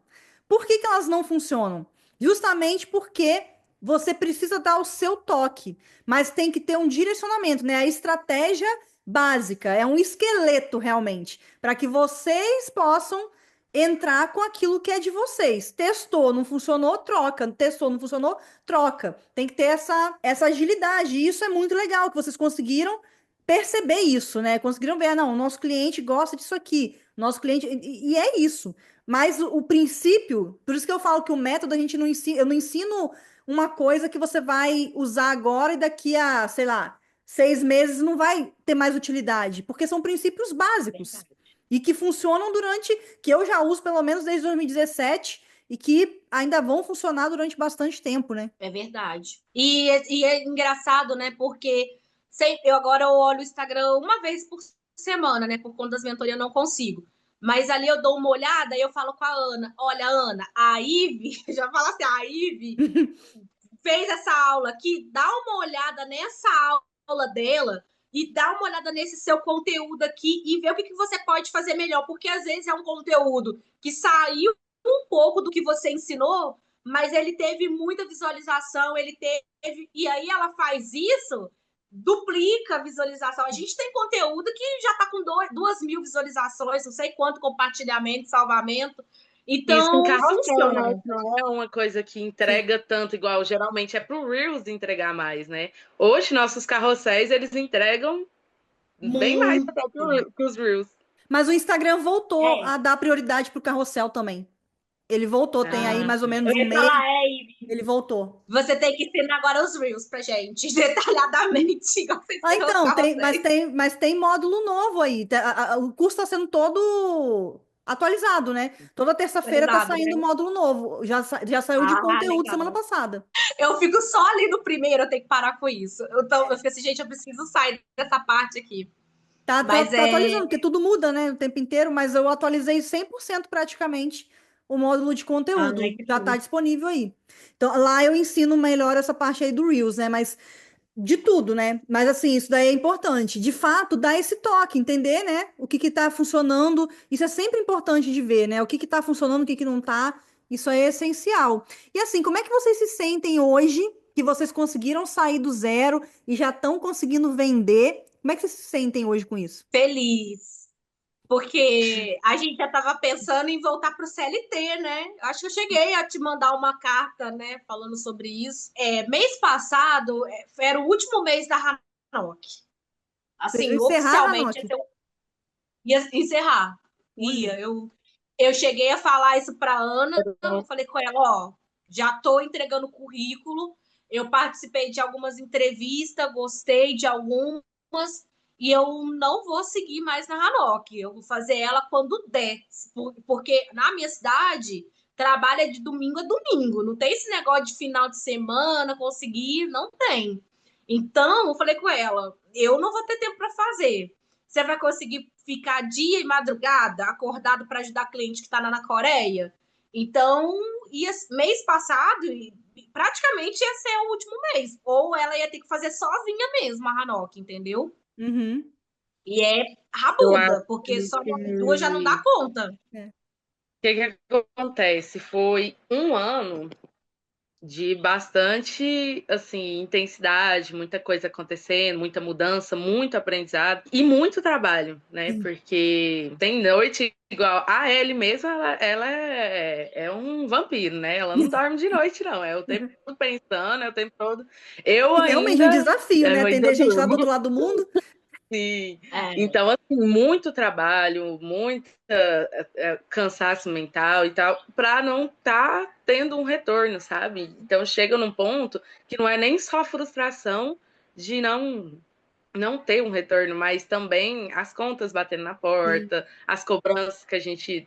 [SPEAKER 1] Por que que elas não funcionam? Justamente porque você precisa dar o seu toque, mas tem que ter um direcionamento, né? A estratégia básica, é um esqueleto realmente, para que vocês possam entrar com aquilo que é de vocês. Testou, não funcionou, troca. Testou, não funcionou, troca. Tem que ter essa agilidade. E isso é muito legal, que vocês conseguiram perceber isso, né? Conseguiram ver, não, o nosso cliente gosta disso aqui. Nosso cliente. E é isso. Mas o princípio, por isso que eu falo que o método a gente não ensina, eu não ensino uma coisa que você vai usar agora e daqui a, sei lá, 6 meses não vai ter mais utilidade, porque são princípios básicos e que funcionam durante, que eu já uso pelo menos desde 2017 e que ainda vão funcionar durante bastante tempo, né?
[SPEAKER 2] É verdade. E é engraçado, né? Porque eu agora eu olho o Instagram uma vez por semana, né? Por conta das mentorias eu não consigo. Mas ali eu dou uma olhada e eu falo com a Ana: olha, Ana, a Ive, já fala assim, a Ive fez essa aula aqui, dá uma olhada nessa aula dela e dá uma olhada nesse seu conteúdo aqui e vê o que você pode fazer melhor, porque às vezes é um conteúdo que saiu um pouco do que você ensinou, mas ele teve muita visualização, ele teve. E aí ela faz isso, duplica a visualização. A gente tem conteúdo que já está com 2.000 visualizações, não sei quanto compartilhamento, salvamento.
[SPEAKER 3] Isso com
[SPEAKER 2] Então,
[SPEAKER 3] carrossel, né?
[SPEAKER 2] funciona.
[SPEAKER 3] Não é uma coisa que
[SPEAKER 1] Sim.
[SPEAKER 3] entrega tanto igual. Geralmente é pro Reels entregar mais, né? Hoje, nossos carrosséis, eles entregam bem mais até
[SPEAKER 2] Muito.
[SPEAKER 3] que os Reels.
[SPEAKER 1] Mas o Instagram voltou
[SPEAKER 2] É.
[SPEAKER 1] a dar prioridade para o carrossel também. Ele voltou, tem aí
[SPEAKER 3] Ah,
[SPEAKER 1] mais ou
[SPEAKER 2] Eu
[SPEAKER 1] menos um
[SPEAKER 2] ia
[SPEAKER 1] mês,
[SPEAKER 2] falar,
[SPEAKER 1] ele voltou.
[SPEAKER 2] você tem que ensinar agora os Reels pra gente, detalhadamente, igual você
[SPEAKER 1] Ah,
[SPEAKER 2] ensinou os
[SPEAKER 1] então,
[SPEAKER 2] carrosséis.
[SPEAKER 1] mas tem módulo novo aí. O curso está sendo todo atualizado, né? Toda terça-feira está
[SPEAKER 2] Atualizado,
[SPEAKER 1] saindo
[SPEAKER 2] né?
[SPEAKER 1] módulo novo. Já saiu de conteúdo semana
[SPEAKER 2] Legal.
[SPEAKER 1] passada.
[SPEAKER 2] Eu fico só ali no primeiro, eu tenho que parar com isso. Então, eu fico assim, gente, eu preciso sair dessa parte aqui. Mas
[SPEAKER 1] Tá atualizando, porque tudo muda, né? O tempo inteiro, mas eu atualizei 100% praticamente o módulo de
[SPEAKER 2] Ai,
[SPEAKER 1] conteúdo.
[SPEAKER 2] que
[SPEAKER 1] Já está
[SPEAKER 2] tudo.
[SPEAKER 1] disponível aí. Então, lá eu ensino melhor essa parte aí do Reels, né? Mas de tudo, né? Mas assim, isso daí é importante. De fato, dar esse toque, entender, né? O que que tá funcionando. Isso é sempre importante de ver, né? O que que tá funcionando, o que que não tá. Isso é essencial. E assim, como é que vocês se sentem hoje que vocês conseguiram sair do zero e já estão conseguindo vender? Como é que vocês se sentem hoje com isso?
[SPEAKER 2] Feliz. Porque a gente já estava pensando em voltar para o CLT, né? Acho que eu cheguei a te mandar uma carta, né, falando sobre isso. Mês passado era o último mês da Hanok.
[SPEAKER 1] Vocês vão
[SPEAKER 2] Assim,
[SPEAKER 1] encerrar,
[SPEAKER 2] oficialmente
[SPEAKER 1] Ranok?
[SPEAKER 2] ia encerrar.
[SPEAKER 1] Olha.
[SPEAKER 2] Ia. Eu cheguei a falar isso para Ana. Eu falei com ela, ó, já estou entregando currículo. Eu participei de algumas entrevistas, gostei de algumas e eu não vou seguir mais na Hanok. Eu vou fazer ela quando der. Porque na minha cidade, trabalha de domingo a domingo. Não tem esse negócio de final de semana, conseguir, não tem. Então, eu falei com ela, eu não vou ter tempo para fazer. Você vai conseguir ficar dia e madrugada acordado para ajudar cliente que está na Coreia? Então, mês passado, praticamente ia ser o último mês. Ou ela ia ter que fazer sozinha mesmo a Hanok, entendeu?
[SPEAKER 1] Uhum.
[SPEAKER 2] E é
[SPEAKER 3] Eu acho
[SPEAKER 2] rabuda, porque só nós duas já não
[SPEAKER 3] que
[SPEAKER 2] dá conta.
[SPEAKER 1] É.
[SPEAKER 3] que acontece? Foi um ano de bastante, assim, intensidade, muita coisa acontecendo, muita mudança, muito aprendizado e muito trabalho, né?
[SPEAKER 1] Sim.
[SPEAKER 3] Porque tem noite igual a Ellie mesmo, ela é um vampiro, né? Ela não dorme de noite, não. É o tempo todo pensando, é o tempo todo. Eu
[SPEAKER 1] E realmente é um
[SPEAKER 3] ainda,
[SPEAKER 1] desafio, né?
[SPEAKER 3] eu ainda
[SPEAKER 1] Atender gente lá do outro
[SPEAKER 3] durmo.
[SPEAKER 1] lado do mundo.
[SPEAKER 3] Sim.
[SPEAKER 2] É,
[SPEAKER 3] Então, assim, muito trabalho, muito cansaço mental e tal, para não estar tendo um retorno, sabe? Então, chega num ponto que não é nem só frustração de não ter um retorno, mas também as contas batendo na
[SPEAKER 1] Sim.
[SPEAKER 3] porta, as cobranças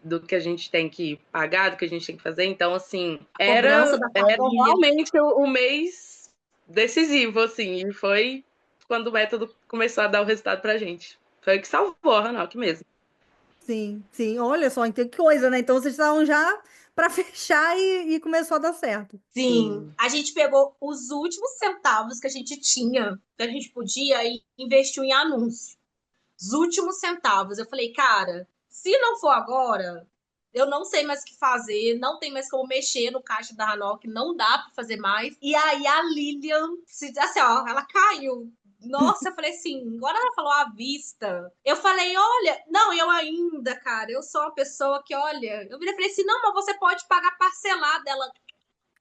[SPEAKER 3] do que a gente tem que pagar, do que a gente tem que fazer. Então, assim,
[SPEAKER 2] a cobrança da
[SPEAKER 3] era
[SPEAKER 2] família.
[SPEAKER 3] realmente o mês decisivo, assim, e foi quando o método começou a dar o resultado pra gente. Foi o que salvou a Hanok mesmo.
[SPEAKER 1] Sim, sim. Olha só, então que coisa, né? Então vocês estavam já para fechar e começou a dar certo.
[SPEAKER 2] Sim,
[SPEAKER 3] Sim.
[SPEAKER 2] a gente pegou os últimos centavos que a gente tinha, que a gente podia e investiu em anúncio. Os últimos centavos. Eu falei, cara, se não for agora, eu não sei mais o que fazer, não tem mais como mexer no caixa da Hanok, não dá para fazer mais. E aí a Lilian, assim, ó, ela caiu. Nossa, eu falei assim, agora ela falou à vista. Eu falei, olha, não, eu ainda, cara, eu sou uma pessoa que, olha, eu virei e falei assim, não, mas você pode pagar parcelado. Ela,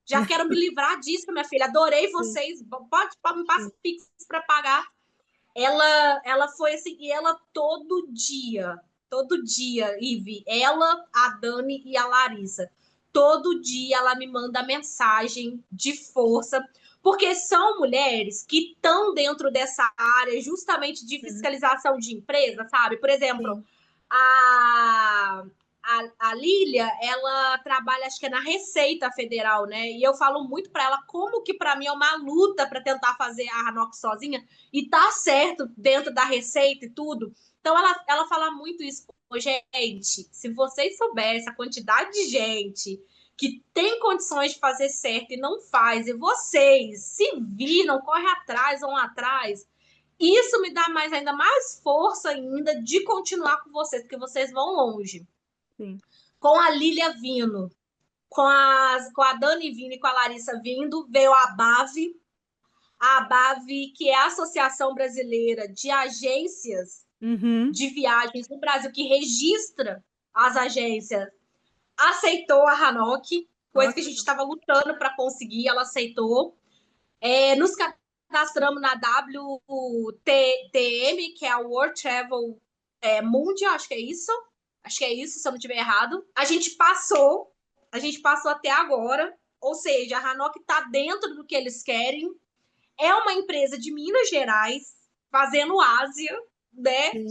[SPEAKER 2] já quero me livrar disso, minha filha, adorei
[SPEAKER 1] Sim,
[SPEAKER 2] vocês, pode me passar
[SPEAKER 1] sim.
[SPEAKER 2] Pix para pagar. Ela foi assim, e ela todo dia, Ive, ela, a Dani e a Larissa, todo dia ela me manda mensagem de força, porque são mulheres que estão dentro dessa área justamente de
[SPEAKER 1] Uhum.
[SPEAKER 2] fiscalização de empresa, sabe? Por exemplo,
[SPEAKER 1] Sim.
[SPEAKER 2] a, a Lília, ela trabalha, acho que é na Receita Federal, né? E eu falo muito para ela como que para mim é uma luta para tentar fazer a Hanox sozinha e tá certo dentro da receita e tudo. Então ela fala muito isso. Gente, se vocês soubessem a quantidade de gente que tem condições de fazer certo e não faz, e vocês se viram, corre atrás, vão atrás, isso me dá mais ainda mais força ainda de continuar com vocês, porque vocês vão longe.
[SPEAKER 1] Sim.
[SPEAKER 2] Com a Lília vindo, com a Dani vindo e com a Larissa vindo, veio a ABAV, que é a Associação Brasileira de Agências
[SPEAKER 1] Uhum.
[SPEAKER 2] de Viagens no Brasil, que registra as agências, aceitou a Hanok,
[SPEAKER 1] Ah,
[SPEAKER 2] coisa que a
[SPEAKER 1] que
[SPEAKER 2] gente
[SPEAKER 1] legal.
[SPEAKER 2] estava lutando para conseguir, ela aceitou. Nos cadastramos na WTM, que é a World Travel Mundial, acho que é isso, se eu não estiver errado. A gente passou até agora, ou seja, a Hanok está dentro do que eles querem, é uma empresa de Minas Gerais, fazendo Ásia, né?
[SPEAKER 1] Sim.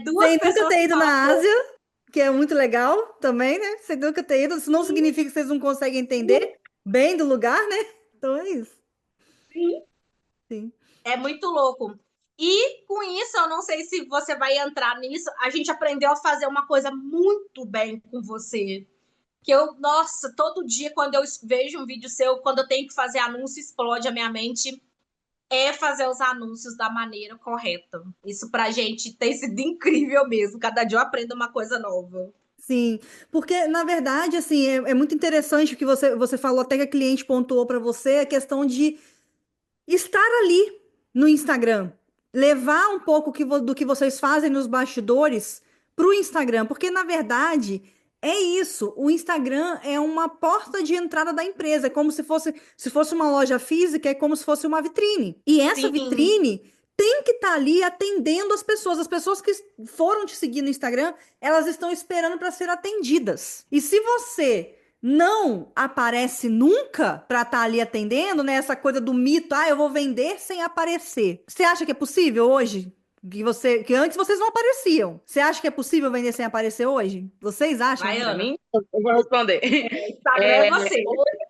[SPEAKER 2] Duas
[SPEAKER 1] Sem nunca
[SPEAKER 2] pessoas
[SPEAKER 1] ter
[SPEAKER 2] que
[SPEAKER 1] ido
[SPEAKER 2] falam
[SPEAKER 1] na
[SPEAKER 2] pouco.
[SPEAKER 1] Ásia, que é muito legal também, né? Sem nunca ter ido, isso não significa que vocês não conseguem entender bem do lugar, né? Então é isso.
[SPEAKER 2] Sim,
[SPEAKER 1] Sim.
[SPEAKER 2] é muito louco. E com isso, eu não sei se você vai entrar nisso, a gente aprendeu a fazer uma coisa muito bem com você. Que eu, nossa, todo dia quando eu vejo um vídeo seu, quando eu tenho que fazer anúncio, explode a minha mente. é fazer os anúncios da maneira correta. Isso pra gente tem sido incrível mesmo. Cada dia eu aprendo uma coisa nova.
[SPEAKER 1] Sim, porque na verdade, assim, é muito interessante o que você falou, até que a cliente pontuou para você, a questão de estar ali no Instagram, levar um pouco do que vocês fazem nos bastidores para o Instagram, porque na verdade é isso. O Instagram é uma porta de entrada da empresa, é como se fosse uma loja física, é como se fosse uma vitrine. E essa
[SPEAKER 2] Sim,
[SPEAKER 1] vitrine tem que estar ali atendendo as pessoas. As pessoas que foram te seguir no Instagram, elas estão esperando para ser atendidas. E se você não aparece nunca para estar ali atendendo, né? Essa coisa do mito, eu vou vender sem aparecer. Você acha que é possível hoje? Que antes vocês não apareciam. Você acha que é possível vender sem aparecer hoje? Vocês acham?
[SPEAKER 2] vai,
[SPEAKER 3] Para
[SPEAKER 2] Ana.
[SPEAKER 3] mim, eu vou responder.
[SPEAKER 2] Instagram é você.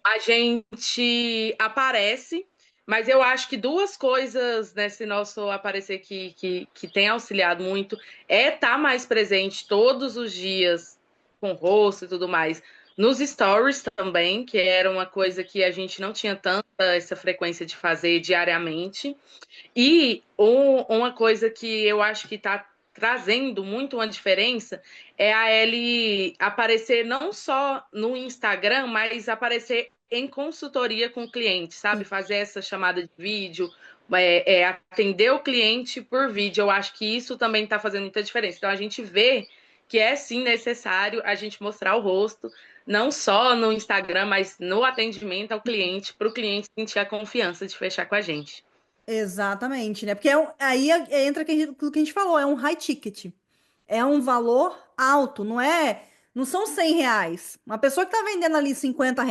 [SPEAKER 3] A gente aparece, mas eu acho que duas coisas nesse nosso aparecer que tem auxiliado muito é estar mais presente todos os dias com o rosto e tudo mais. Nos stories também, que era uma coisa que a gente não tinha tanta essa frequência de fazer diariamente. E uma coisa que eu acho que está trazendo muito uma diferença é a Ellie aparecer não só no Instagram, mas aparecer em consultoria com o cliente, sabe? Fazer essa chamada de vídeo, atender o cliente por vídeo. Eu acho que isso também está fazendo muita diferença. Então a gente vê que é sim necessário a gente mostrar o rosto, não só no Instagram, mas no atendimento ao cliente, para o cliente sentir a confiança de fechar com a gente.
[SPEAKER 1] Exatamente, né? Porque entra aquilo que a gente falou, é um high ticket. É um valor alto, não são R$ 100. Uma pessoa que está vendendo ali R$ 50,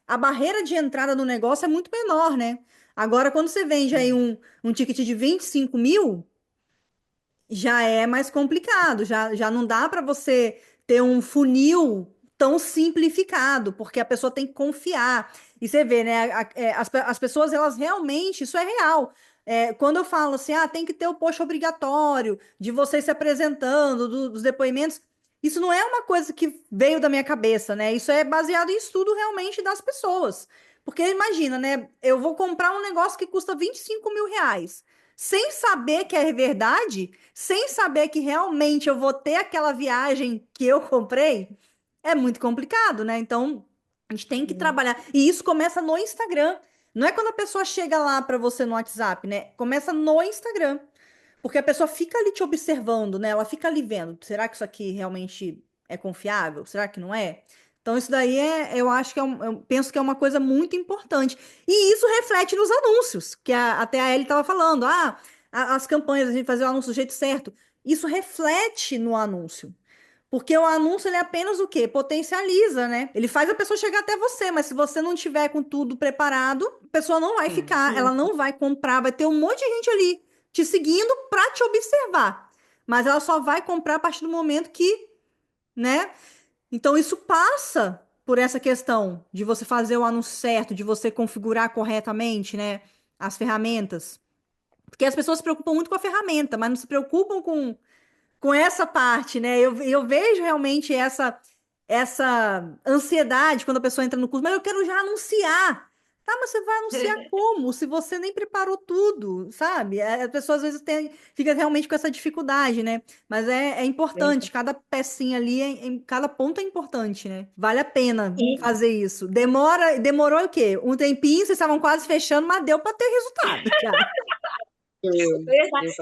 [SPEAKER 1] a barreira de entrada no negócio é muito menor, né? Agora, quando você vende aí um ticket de 25 mil, já é mais complicado, já não dá para você ter um funil tão simplificado, porque a pessoa tem que confiar. E você vê, né? As pessoas, elas realmente, isso é real. Quando eu falo assim, tem que ter o post obrigatório de você se apresentando, dos depoimentos, isso não é uma coisa que veio da minha cabeça, né? Isso é baseado em estudo realmente das pessoas. Porque imagina, né? Eu vou comprar um negócio que custa R$ 25 mil, sem saber que é verdade, sem saber que realmente eu vou ter aquela viagem que eu comprei, é muito complicado, né? Então, a gente tem que trabalhar. E isso começa no Instagram. Não é quando a pessoa chega lá para você no WhatsApp, né? Começa no Instagram. Porque a pessoa fica ali te observando, né? Ela fica ali vendo. Será que isso aqui realmente é confiável? Será que não é? Então, isso daí eu acho que eu penso que é uma coisa muito importante. E isso reflete nos anúncios, até a Ellie estava falando. As campanhas, a gente fazer o anúncio do jeito certo. Isso reflete no anúncio. Porque o anúncio, ele é apenas o quê? Potencializa, né? Ele faz a pessoa chegar até você, mas se você não tiver com tudo preparado, a pessoa não vai ficar, ela não vai comprar, vai ter um monte de gente ali te seguindo para te observar. Mas ela só vai comprar a partir do momento que, né? Então isso passa por essa questão de você fazer o anúncio certo, de você configurar corretamente, né? As ferramentas. Porque as pessoas se preocupam muito com a ferramenta, mas não se preocupam com essa parte, né? Eu vejo realmente essa ansiedade quando a pessoa entra no curso, mas eu quero já anunciar. Tá, mas você vai anunciar como? Se você nem preparou tudo, sabe? A pessoa às vezes fica realmente com essa dificuldade, né? Mas é importante, cada pecinha ali, cada ponto é importante, né? Vale a pena
[SPEAKER 2] E,
[SPEAKER 1] fazer isso. Demorou o quê? Um tempinho, vocês estavam quase fechando, mas deu para ter resultado já.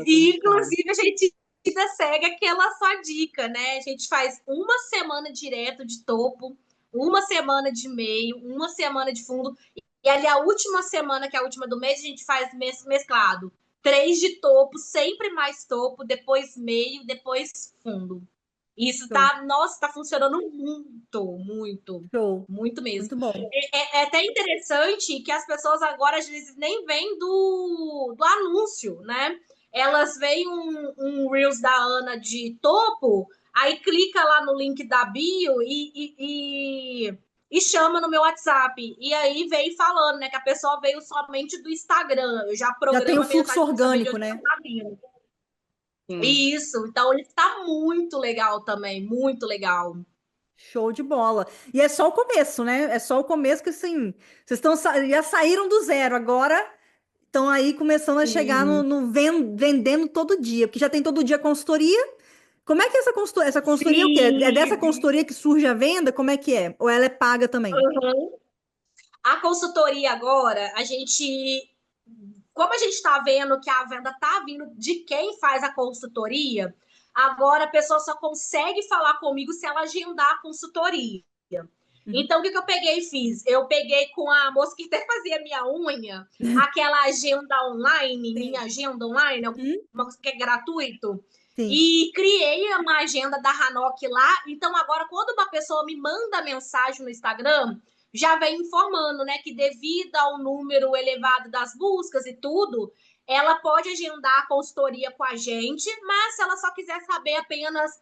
[SPEAKER 2] e, inclusive, a gente ainda segue aquela sua dica, né? A gente faz uma semana direto de topo, uma semana de meio, uma semana de fundo. E ali a última semana, que é a última do mês, a gente faz mesclado. 3 de topo, sempre mais topo, depois meio, depois fundo. Isso
[SPEAKER 1] Show,
[SPEAKER 2] tá, nossa, tá funcionando muito, muito,
[SPEAKER 1] show.
[SPEAKER 2] muito mesmo.
[SPEAKER 1] Muito bom.
[SPEAKER 2] É até interessante que as pessoas agora, às vezes, nem vêm do anúncio, né? Elas veem um Reels da Ana de topo, aí clica lá no link da bio e chama no meu WhatsApp. E aí vem falando, né? Que a pessoa veio somente do Instagram. Eu já
[SPEAKER 1] Já tem
[SPEAKER 2] programo
[SPEAKER 1] o
[SPEAKER 2] a
[SPEAKER 1] fluxo
[SPEAKER 2] mensagem para saber de
[SPEAKER 1] orgânico,
[SPEAKER 2] onde ela
[SPEAKER 1] né?
[SPEAKER 2] tá vindo.
[SPEAKER 3] Sim.
[SPEAKER 2] Isso, então ele está muito legal também, muito legal.
[SPEAKER 1] Show de bola. E é só o começo, né? É só o começo que, assim, já saíram do zero. Agora estão aí começando a chegar
[SPEAKER 3] Sim.
[SPEAKER 1] vendendo todo dia, porque já tem todo dia consultoria. Como é que é essa consultoria? Essa consultoria é o quê? É dessa
[SPEAKER 2] Sim.
[SPEAKER 1] consultoria que surge a venda? Como é que é? Ou ela é paga também?
[SPEAKER 2] Uhum. A consultoria agora, a gente, como a gente está vendo que a venda está vindo de quem faz a consultoria, agora a pessoa só consegue falar comigo se ela agendar a consultoria.
[SPEAKER 1] Uhum.
[SPEAKER 2] Então, o que que eu peguei e fiz? Eu peguei com a moça que até fazia minha unha, aquela agenda online, minha
[SPEAKER 1] Sim.
[SPEAKER 2] agenda online,
[SPEAKER 1] Uhum.
[SPEAKER 2] uma coisa que é gratuito,
[SPEAKER 1] Sim.
[SPEAKER 2] e criei uma agenda da Hanok lá. Então, agora, quando uma pessoa me manda mensagem no Instagram, já vem informando, né, que devido ao número elevado das buscas e tudo, ela pode agendar a consultoria com a gente, mas se ela só quiser saber apenas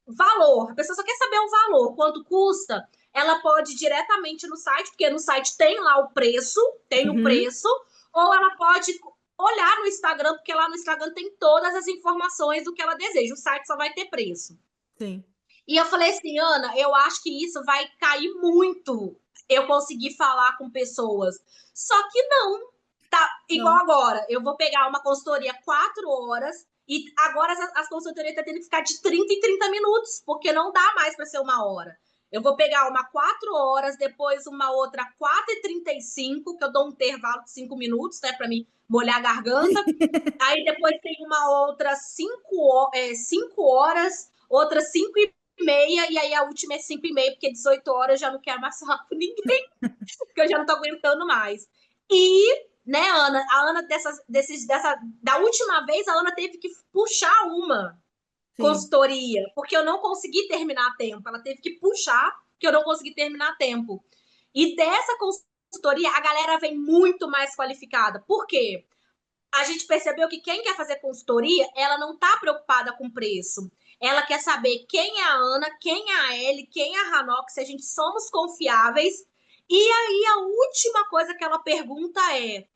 [SPEAKER 2] valor, a pessoa só quer saber o valor, quanto custa, ela pode ir diretamente no site, porque no site tem lá o preço, tem o
[SPEAKER 1] Uhum.
[SPEAKER 2] preço, ou ela pode olhar no Instagram, porque lá no Instagram tem todas as informações do que ela deseja. O site só vai ter preço.
[SPEAKER 1] Sim.
[SPEAKER 2] E eu falei assim, Ana, eu acho que isso vai cair muito. Eu conseguir falar com pessoas. Só que não, tá igual
[SPEAKER 1] Não.
[SPEAKER 2] agora. Eu vou pegar uma consultoria 4 horas e agora as consultorias estão tendo que ficar de 30 em 30 minutos, porque não dá mais para ser 1 hora. Eu vou pegar uma 4 horas, depois uma outra 4h35, que eu dou um intervalo de 5 minutos, né, para mim molhar a garganta. Aí depois tem uma outra 5 horas, outra 5h30, e aí a última é 5h30, porque 18 horas eu já não quero mais falar com ninguém, porque eu já não tô aguentando mais. E, né, Ana, a Ana da última vez, a Ana teve que puxar uma
[SPEAKER 1] Sim.
[SPEAKER 2] consultoria, porque eu não consegui terminar a tempo. Ela teve que puxar, porque eu não consegui terminar a tempo. E dessa consultoria, a galera vem muito mais qualificada. Por quê? A gente percebeu que quem quer fazer consultoria, ela não está preocupada com preço. Ela quer saber quem é a Ana, quem é a Ellie, quem é a Hanok, se a gente somos confiáveis. E aí a última coisa que ela pergunta é: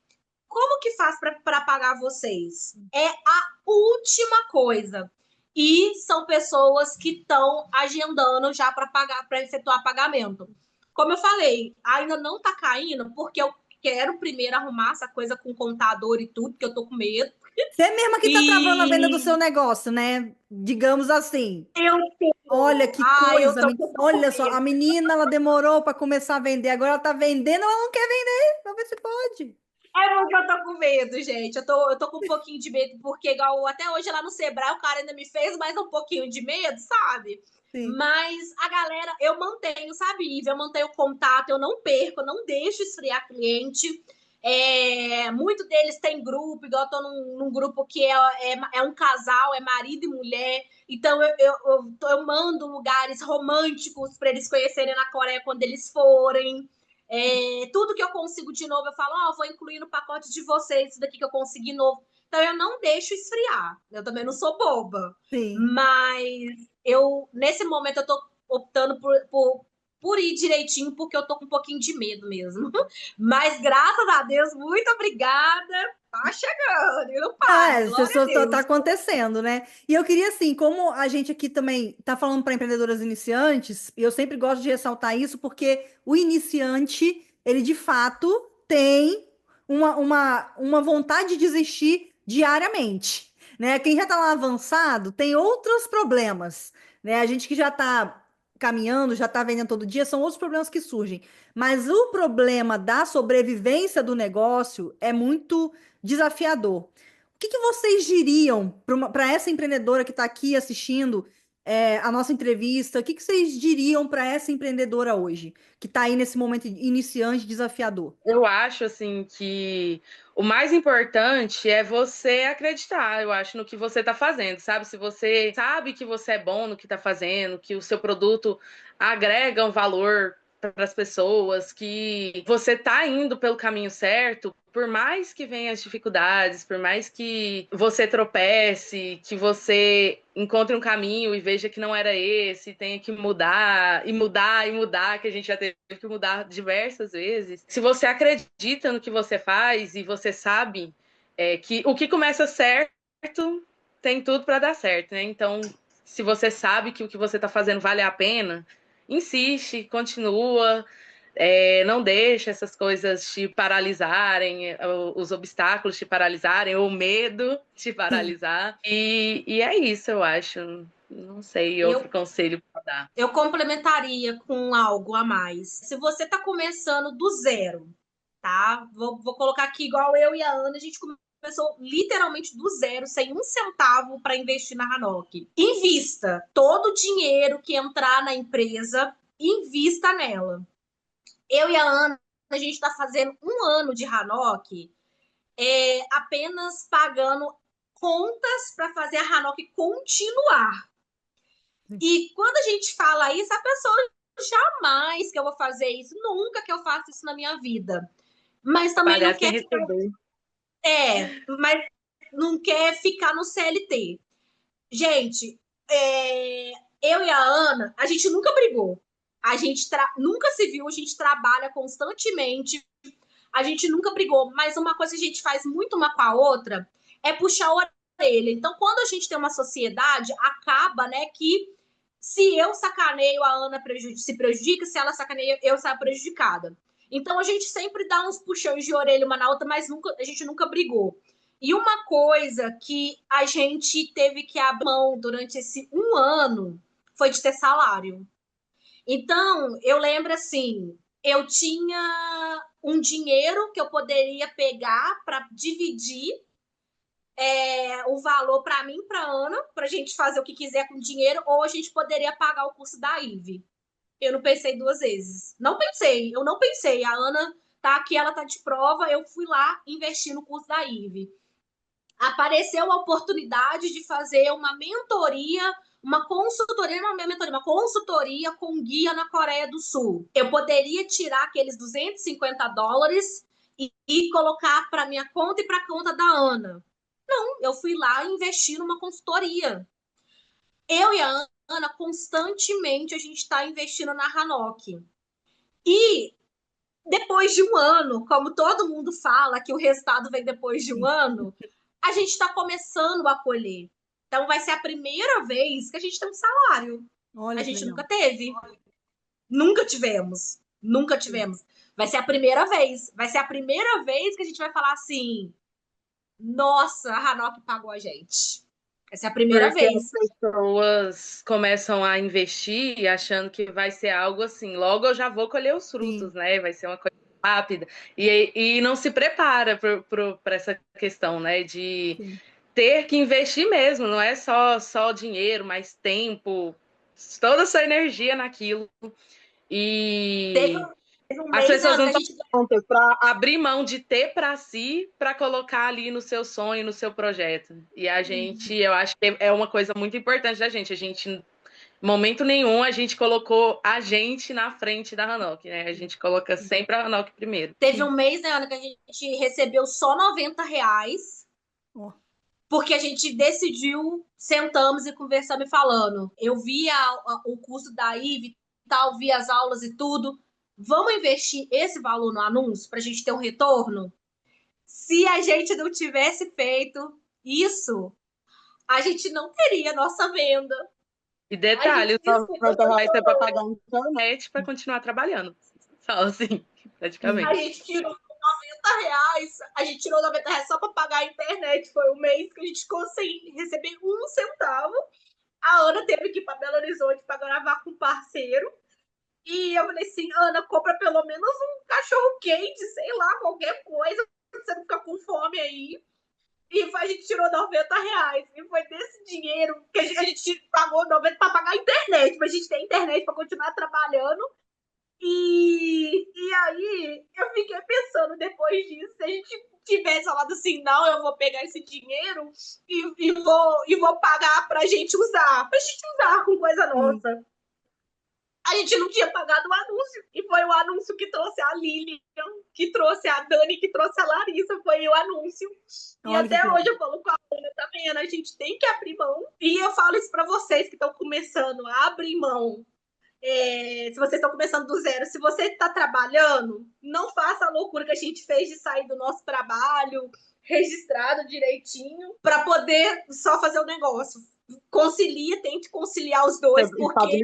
[SPEAKER 2] como que faz para pagar vocês? É a última coisa. E são pessoas que estão agendando já para pagar, para efetuar pagamento. Como eu falei, ainda não está caindo, porque eu quero primeiro arrumar essa coisa com contador e tudo, que eu tô com medo.
[SPEAKER 1] Você mesma que tá travando a venda do seu
[SPEAKER 2] E
[SPEAKER 1] negócio, né? Digamos assim.
[SPEAKER 2] eu
[SPEAKER 1] Olha
[SPEAKER 2] tô,
[SPEAKER 1] que coisa.
[SPEAKER 2] eu tô com
[SPEAKER 1] Olha só, a
[SPEAKER 2] medo.
[SPEAKER 1] menina, ela demorou para começar a vender. Agora ela tá vendendo, ela não quer vender. Vamos ver se pode.
[SPEAKER 2] É porque eu tô com medo, gente. Eu tô com um pouquinho de medo, porque igual até hoje lá no Sebrae, o cara ainda me fez mais um pouquinho de medo, sabe?
[SPEAKER 1] Sim.
[SPEAKER 2] Mas a galera, eu mantenho, sabe, Ive? Eu mantenho o contato, eu não perco, eu não deixo esfriar cliente. Muito deles tem grupo, igual eu tô num grupo que é um casal, é marido e mulher. Então eu mando lugares românticos para eles conhecerem na Coreia quando eles forem. Tudo que eu consigo de novo, eu falo, vou incluir no pacote de vocês, isso daqui que eu consegui novo. Então eu não deixo esfriar. Eu também não sou boba.
[SPEAKER 1] Sim.
[SPEAKER 2] Mas nesse momento, eu tô optando por ir direitinho, porque eu tô com um pouquinho de medo mesmo. Mas graças a Deus, muito obrigada. Tá chegando, e não
[SPEAKER 1] Ah,
[SPEAKER 2] para, glória a
[SPEAKER 1] isso tá
[SPEAKER 2] Deus.
[SPEAKER 1] acontecendo, né? E eu queria, assim, como a gente aqui também tá falando para empreendedoras iniciantes, eu sempre gosto de ressaltar isso, porque o iniciante, ele de fato tem uma vontade de desistir diariamente, né? Quem já tá lá avançado tem outros problemas, né? A gente que já tá caminhando, já tá vendendo todo dia, são outros problemas que surgem. Mas o problema da sobrevivência do negócio é muito desafiador. O que que vocês diriam para essa empreendedora que está aqui assistindo a nossa entrevista? O que que vocês diriam para essa empreendedora hoje, que está aí nesse momento iniciante desafiador?
[SPEAKER 3] Eu acho assim que o mais importante é você acreditar, eu acho, no que você está fazendo, sabe? Se você sabe que você é bom no que está fazendo, que o seu produto agrega um valor para as pessoas, que você está indo pelo caminho certo, por mais que venham as dificuldades, por mais que você tropece, que você encontre um caminho e veja que não era esse, tenha que mudar e mudar e mudar, que a gente já teve que mudar diversas vezes. Se você acredita no que você faz e você sabe que o que começa certo tem tudo para dar certo, né? Então, se você sabe que o que você está fazendo vale a pena, insiste, continua. Não deixa essas coisas te paralisarem, os obstáculos te paralisarem, ou o medo te paralisar. E é isso, eu acho. Não sei, outro conselho para dar.
[SPEAKER 2] Eu complementaria com algo a mais. Se você está começando do zero, tá? Vou colocar aqui igual eu e a Ana, a gente começou literalmente do zero, sem um centavo para investir na Hanok. Invista todo o dinheiro que entrar na empresa, invista nela. Eu e a Ana, a gente está fazendo 1 ano de Hanok, apenas pagando contas para fazer a Hanok continuar. E quando a gente fala isso, a pessoa jamais que eu vou fazer isso, nunca que eu faça isso na minha vida. Mas também
[SPEAKER 3] Pagar
[SPEAKER 2] não quer
[SPEAKER 3] sem receber.
[SPEAKER 2] mas não quer ficar no CLT. Gente, eu e a Ana, a gente nunca brigou. A gente nunca se viu, a gente trabalha constantemente. A gente nunca brigou, mas uma coisa que a gente faz muito uma com a outra é puxar a orelha. Então, quando a gente tem uma sociedade, acaba, né, que se eu sacaneio, a Ana se prejudica, se ela sacaneia, eu saio prejudicada. Então, a gente sempre dá uns puxões de orelha uma na outra, mas a gente nunca brigou. E uma coisa que a gente teve que abrir mão durante esse 1 ano foi de ter salário. Então, eu lembro assim, eu tinha um dinheiro que eu poderia pegar para dividir o valor para mim, para Ana, para a gente fazer o que quiser com o dinheiro, ou a gente poderia pagar o curso da IVE. Eu não pensei 2 vezes. Eu não pensei. A Ana tá aqui, ela tá de prova, eu fui lá investir no curso da IVE. Apareceu a oportunidade de fazer uma mentoria, uma consultoria com guia na Coreia do Sul. Eu poderia tirar aqueles $250 e colocar para minha conta e para a conta da Ana. Não, eu fui lá investir numa consultoria. Eu e a Ana, constantemente, a gente está investindo na Hanok. E depois de 1 ano, como todo mundo fala, que o resultado vem depois de 1 ano, a gente está começando a colher. Então, vai ser a primeira vez que a gente tem um salário.
[SPEAKER 1] Olha,
[SPEAKER 2] a gente nunca teve. Nunca tivemos. Nunca tivemos. Vai ser a primeira vez. Vai ser a primeira vez que a gente vai falar assim: nossa, a Hanok pagou a gente. Essa é a primeira
[SPEAKER 3] Porque
[SPEAKER 2] vez.
[SPEAKER 3] as pessoas começam a investir achando que vai ser algo assim, logo eu já vou colher os frutos, né? Vai ser uma coisa rápida. E não se prepara para essa questão, né? De ter que investir mesmo, não é só dinheiro, mas tempo, toda a sua energia naquilo. E as pessoas não estão prontas para abrir mão de ter para si, para colocar ali no seu sonho, no seu projeto. E a gente, eu acho que é uma coisa muito importante da gente. A gente, em momento nenhum, a gente colocou a gente na frente da Hanok, né? A gente coloca sempre a Hanok primeiro.
[SPEAKER 2] Teve um mês, né, Ana, que a gente recebeu só R$ 90. Porque a gente decidiu, sentamos e conversamos e falando. Eu vi o curso da IVE, tal, vi as aulas e tudo. Vamos investir esse valor no anúncio para a gente ter um retorno? Se a gente não tivesse feito isso, a gente não teria nossa venda.
[SPEAKER 3] E detalhe, só vai ser para pagar a internet para continuar trabalhando. Só assim, praticamente.
[SPEAKER 2] A gente tirou R$ 90, a gente tirou R$ 90 só para pagar a internet. Foi um mês que a gente conseguiu receber 1 centavo. A Ana teve que ir para Belo Horizonte para gravar com um parceiro. E eu falei assim, Ana, compra pelo menos um cachorro quente, sei lá, qualquer coisa, pra você não ficar com fome aí. E a gente tirou R$ 90. E foi desse dinheiro que a gente pagou 90 para pagar a internet. Mas a gente tem internet para continuar trabalhando. E aí eu fiquei pensando depois disso, se a gente tivesse falado assim, não, eu vou pegar esse dinheiro e vou pagar pra gente usar com coisa nossa. A gente não tinha pagado o anúncio. E foi o anúncio que trouxe a Lilian, que trouxe a Dani, que trouxe a Larissa. Foi o anúncio. E até hoje eu falo com a Ana, tá vendo? A gente tem que abrir mão. E eu falo isso pra vocês que estão começando a abrir mão. Se vocês estão começando do zero, se você está trabalhando, não faça a loucura que a gente fez de sair do nosso trabalho registrado direitinho para poder só fazer o negócio. Tente conciliar os dois, porque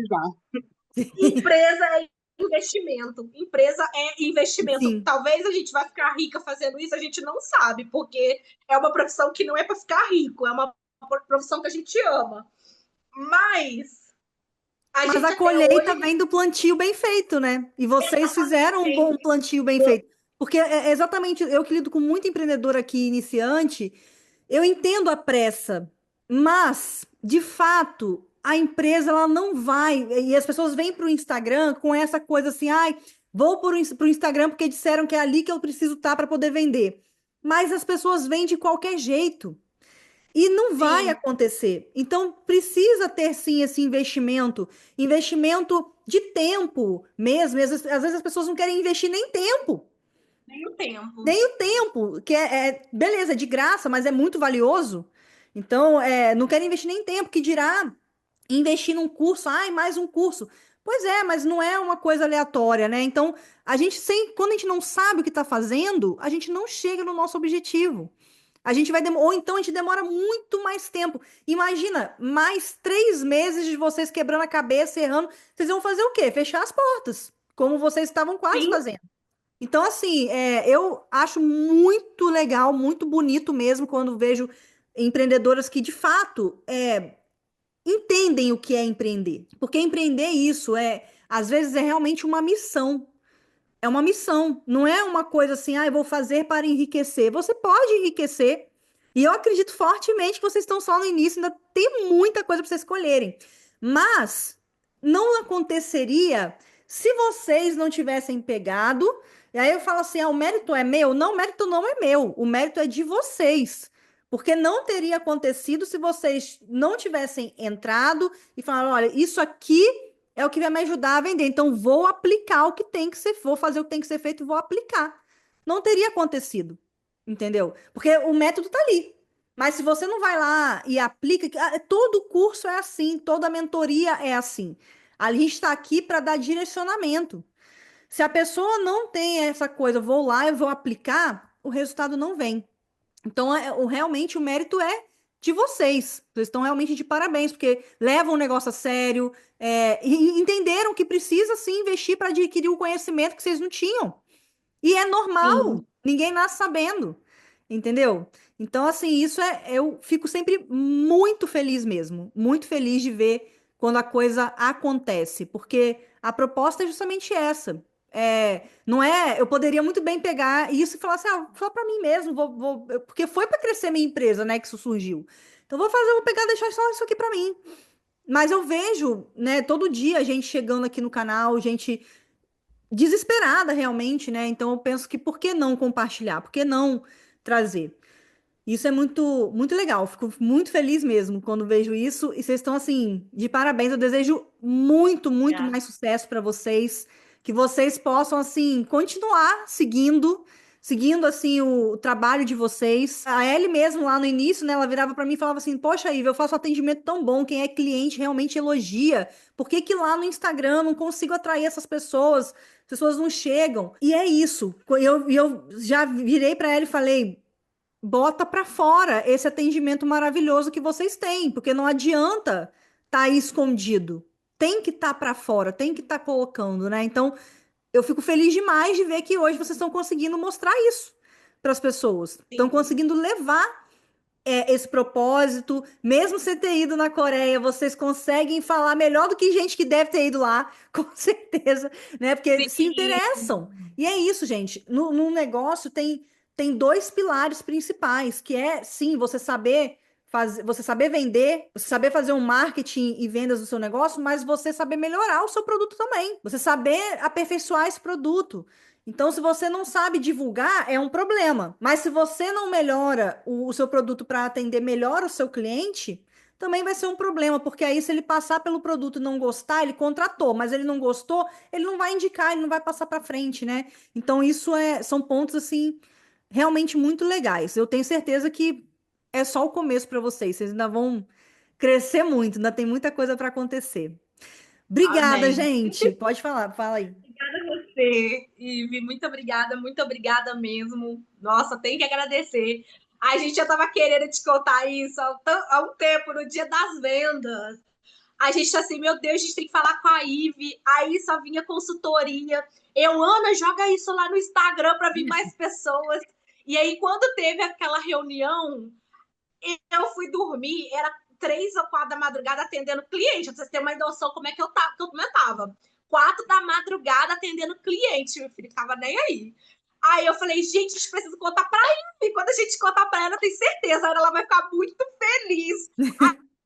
[SPEAKER 2] empresa é investimento. Empresa é investimento.
[SPEAKER 1] Sim.
[SPEAKER 2] Talvez a gente vai ficar rica fazendo isso, a gente não sabe, porque é uma profissão que não é para ficar rico, é uma profissão que a gente ama. Mas
[SPEAKER 1] Mas a
[SPEAKER 2] gente até
[SPEAKER 1] colheita
[SPEAKER 2] hoje
[SPEAKER 1] vem do plantio bem feito, né? E vocês fizeram um bom plantio bem feito. Porque é exatamente, eu que lido com muito empreendedor aqui iniciante, eu entendo a pressa, mas, de fato, a empresa ela não vai. E as pessoas vêm para o Instagram com essa coisa assim, ai, vou para o Instagram porque disseram que é ali que eu preciso estar para poder vender. Mas as pessoas vêm de qualquer jeito. E não vai
[SPEAKER 2] sim,
[SPEAKER 1] acontecer. Então, precisa ter sim esse investimento, investimento de tempo mesmo. Às vezes as pessoas não querem investir nem tempo,
[SPEAKER 2] nem o tempo.
[SPEAKER 1] nem o tempo, que beleza, é de graça, mas é muito valioso. Então, não querem investir nem tempo, que dirá investir num curso, ai, mais um curso. Pois é, mas não é uma coisa aleatória, né? Então, quando a gente não sabe o que está fazendo, a gente não chega no nosso objetivo. A gente vai ou então a gente demora muito mais tempo. Imagina, mais 3 meses de vocês quebrando a cabeça, errando. Vocês vão fazer o quê? Fechar as portas, como vocês estavam quase
[SPEAKER 2] Sim,
[SPEAKER 1] fazendo. Então, assim, eu acho muito legal, muito bonito mesmo quando vejo empreendedoras que de fato entendem o que é empreender. Porque empreender isso às vezes é realmente uma missão. É uma missão, não é uma coisa assim, eu vou fazer para enriquecer. Você pode enriquecer, e eu acredito fortemente que vocês estão só no início, ainda tem muita coisa para vocês escolherem. Mas não aconteceria se vocês não tivessem pegado. E aí eu falo assim: o mérito é meu? Não, o mérito não é meu, o mérito é de vocês. Porque não teria acontecido se vocês não tivessem entrado e falaram: olha, isso aqui é o que vai me ajudar a vender. Então, vou aplicar o que tem que ser, vou fazer o que tem que ser feito e vou aplicar. Não teria acontecido, entendeu? Porque o método está ali. Mas se você não vai lá e aplica, todo curso é assim, toda mentoria é assim. A gente está aqui para dar direcionamento. Se a pessoa não tem essa coisa, vou lá e vou aplicar, o resultado não vem. Então, realmente o mérito é de vocês. Vocês estão realmente de parabéns, porque levam o negócio a sério, e entenderam que precisa sim investir para adquirir o conhecimento que vocês não tinham. E é normal,
[SPEAKER 2] sim.
[SPEAKER 1] ninguém nasce sabendo, entendeu? Então, assim, eu fico sempre muito feliz mesmo, muito feliz de ver quando a coisa acontece, porque a proposta é justamente essa. Não é, eu poderia muito bem pegar isso e falar assim, só para mim mesmo, porque foi para crescer minha empresa, né, que isso surgiu. Então, vou pegar, deixar só isso aqui para mim. Mas eu vejo, né, todo dia a gente chegando aqui no canal, gente desesperada realmente, né? Então eu penso que por que não compartilhar? Por que não trazer? Isso é muito, muito legal. Fico muito feliz mesmo quando vejo isso. E vocês estão assim, de parabéns. Eu desejo muito, muito
[SPEAKER 2] Obrigada.
[SPEAKER 1] mais sucesso para vocês, que vocês possam assim continuar seguindo assim o trabalho de vocês. A Ellie mesmo lá no início, né, ela virava para mim e falava assim: "Poxa, Iva, eu faço atendimento tão bom, quem é cliente realmente elogia. Por que que lá no Instagram eu não consigo atrair essas pessoas? As pessoas não chegam". E é isso. Eu já virei para ela e falei: bota para fora esse atendimento maravilhoso que vocês têm, porque não adianta estar aí escondido. Tem que estar para fora, tem que estar colocando, né? Então, eu fico feliz demais de ver que hoje vocês estão conseguindo mostrar isso para as pessoas. Estão
[SPEAKER 2] Sim.
[SPEAKER 1] conseguindo levar esse propósito, mesmo sem ter ido na Coreia, vocês conseguem falar melhor do que gente que deve ter ido lá, com certeza, né? Porque se
[SPEAKER 2] Sim.
[SPEAKER 1] interessam. E é isso, gente. No negócio tem dois pilares principais, que é, sim, você saber vender, você saber fazer um marketing e vendas do seu negócio, mas você saber melhorar o seu produto também. Você saber aperfeiçoar esse produto. Então, se você não sabe divulgar, é um problema. Mas se você não melhora o seu produto para atender melhor o seu cliente, também vai ser um problema, porque aí, se ele passar pelo produto e não gostar, ele contratou, mas ele não gostou, ele não vai indicar, ele não vai passar para frente, né? Então, são pontos assim realmente muito legais. Eu tenho certeza que é só o começo para vocês. Vocês ainda vão crescer muito, ainda tem muita coisa para acontecer. Obrigada,
[SPEAKER 2] Amém.
[SPEAKER 1] gente. Pode falar, fala aí.
[SPEAKER 2] Obrigada a você, Ive. Muito obrigada mesmo. Nossa, tem que agradecer. A gente já estava querendo te contar isso há um tempo, no dia das vendas. A gente tá assim, meu Deus, a gente tem que falar com a Ive. Aí só vinha consultoria. Eu, Ana, joga isso lá no Instagram para vir mais pessoas. E aí, quando teve aquela reunião, eu fui dormir, era 3 ou 4 da madrugada atendendo cliente. Pra vocês terem uma noção como é que eu tava. 4 da madrugada atendendo cliente, meu filho, tava nem aí. Aí eu falei, gente, a gente precisa contar pra Ivy. Quando a gente contar pra ela, eu tenho certeza, ela vai ficar muito feliz.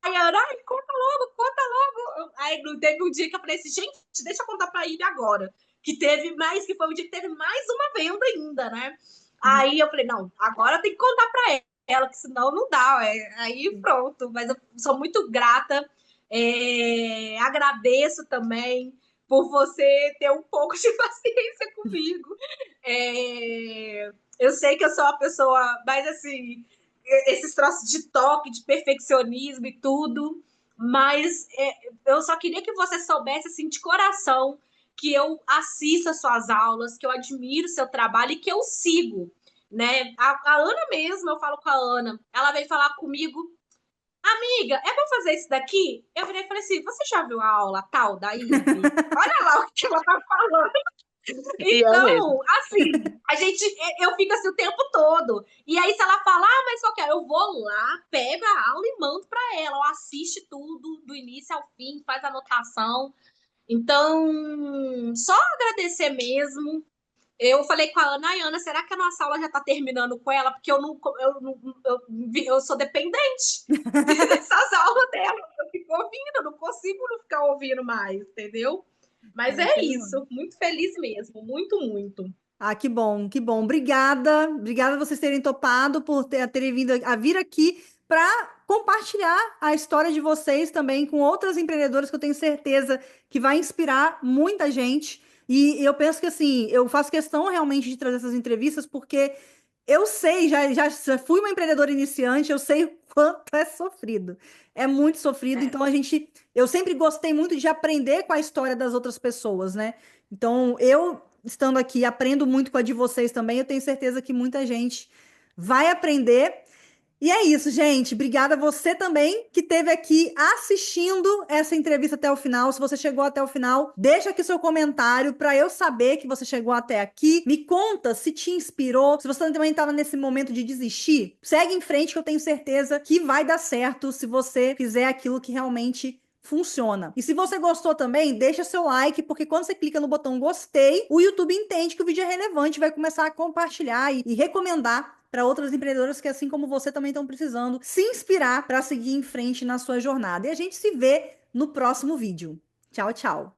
[SPEAKER 2] Aí a Ana, ai, conta logo, conta logo. Aí teve um dia que eu falei assim, gente, deixa eu contar pra Ivy agora. Que foi um dia que teve mais uma venda ainda, né? Aí eu falei, não, agora tem que contar pra ela, que senão não dá. Aí pronto, mas eu sou muito grata. Agradeço também por você ter um pouco de paciência comigo. Eu sei que eu sou uma pessoa mais assim, esses troços de toque, de perfeccionismo e tudo, mas eu só queria que você soubesse assim de coração que eu assisto as suas aulas, que eu admiro o seu trabalho e que eu sigo, né? A Ana mesmo, eu falo com a Ana, ela veio falar comigo, amiga, é bom fazer isso daqui? Eu falei assim, você já viu a aula tal da Ivy? Olha lá o que ela tá falando. Então, assim, eu fico assim o tempo todo. E aí, se ela falar, mas só quer, eu vou lá, pego a aula e mando para ela. Ela assiste tudo, do início ao fim, faz anotação. Então, só agradecer mesmo. Eu falei com a Ana, ai, Ana, será que a nossa aula já tá terminando com ela? Porque eu sou dependente dessas aulas dela. Eu fico ouvindo, eu não consigo não ficar ouvindo mais, entendeu? Mas é isso, muito feliz mesmo, muito, muito.
[SPEAKER 1] Ah, que bom, que bom. Obrigada, obrigada vocês terem topado por terem vindo a vir aqui para compartilhar a história de vocês também com outras empreendedoras que eu tenho certeza que vai inspirar muita gente. E eu penso que assim, eu faço questão realmente de trazer essas entrevistas porque eu sei, já fui uma empreendedora iniciante, eu sei o quanto é sofrido. É muito sofrido, então eu sempre gostei muito de aprender com a história das outras pessoas, né? Então, eu estando aqui, aprendo muito com a de vocês também. Eu tenho certeza que muita gente vai aprender. E é isso, gente. Obrigada a você também que esteve aqui assistindo essa entrevista até o final. Se você chegou até o final, deixa aqui seu comentário para eu saber que você chegou até aqui. Me conta se te inspirou, se você também estava nesse momento de desistir. Segue em frente que eu tenho certeza que vai dar certo se você fizer aquilo que realmente funciona. E se você gostou também, deixa seu like, porque quando você clica no botão gostei, o YouTube entende que o vídeo é relevante, vai começar a compartilhar e recomendar para outras empreendedoras que, assim como você, também estão precisando se inspirar para seguir em frente na sua jornada. E a gente se vê no próximo vídeo. Tchau, tchau.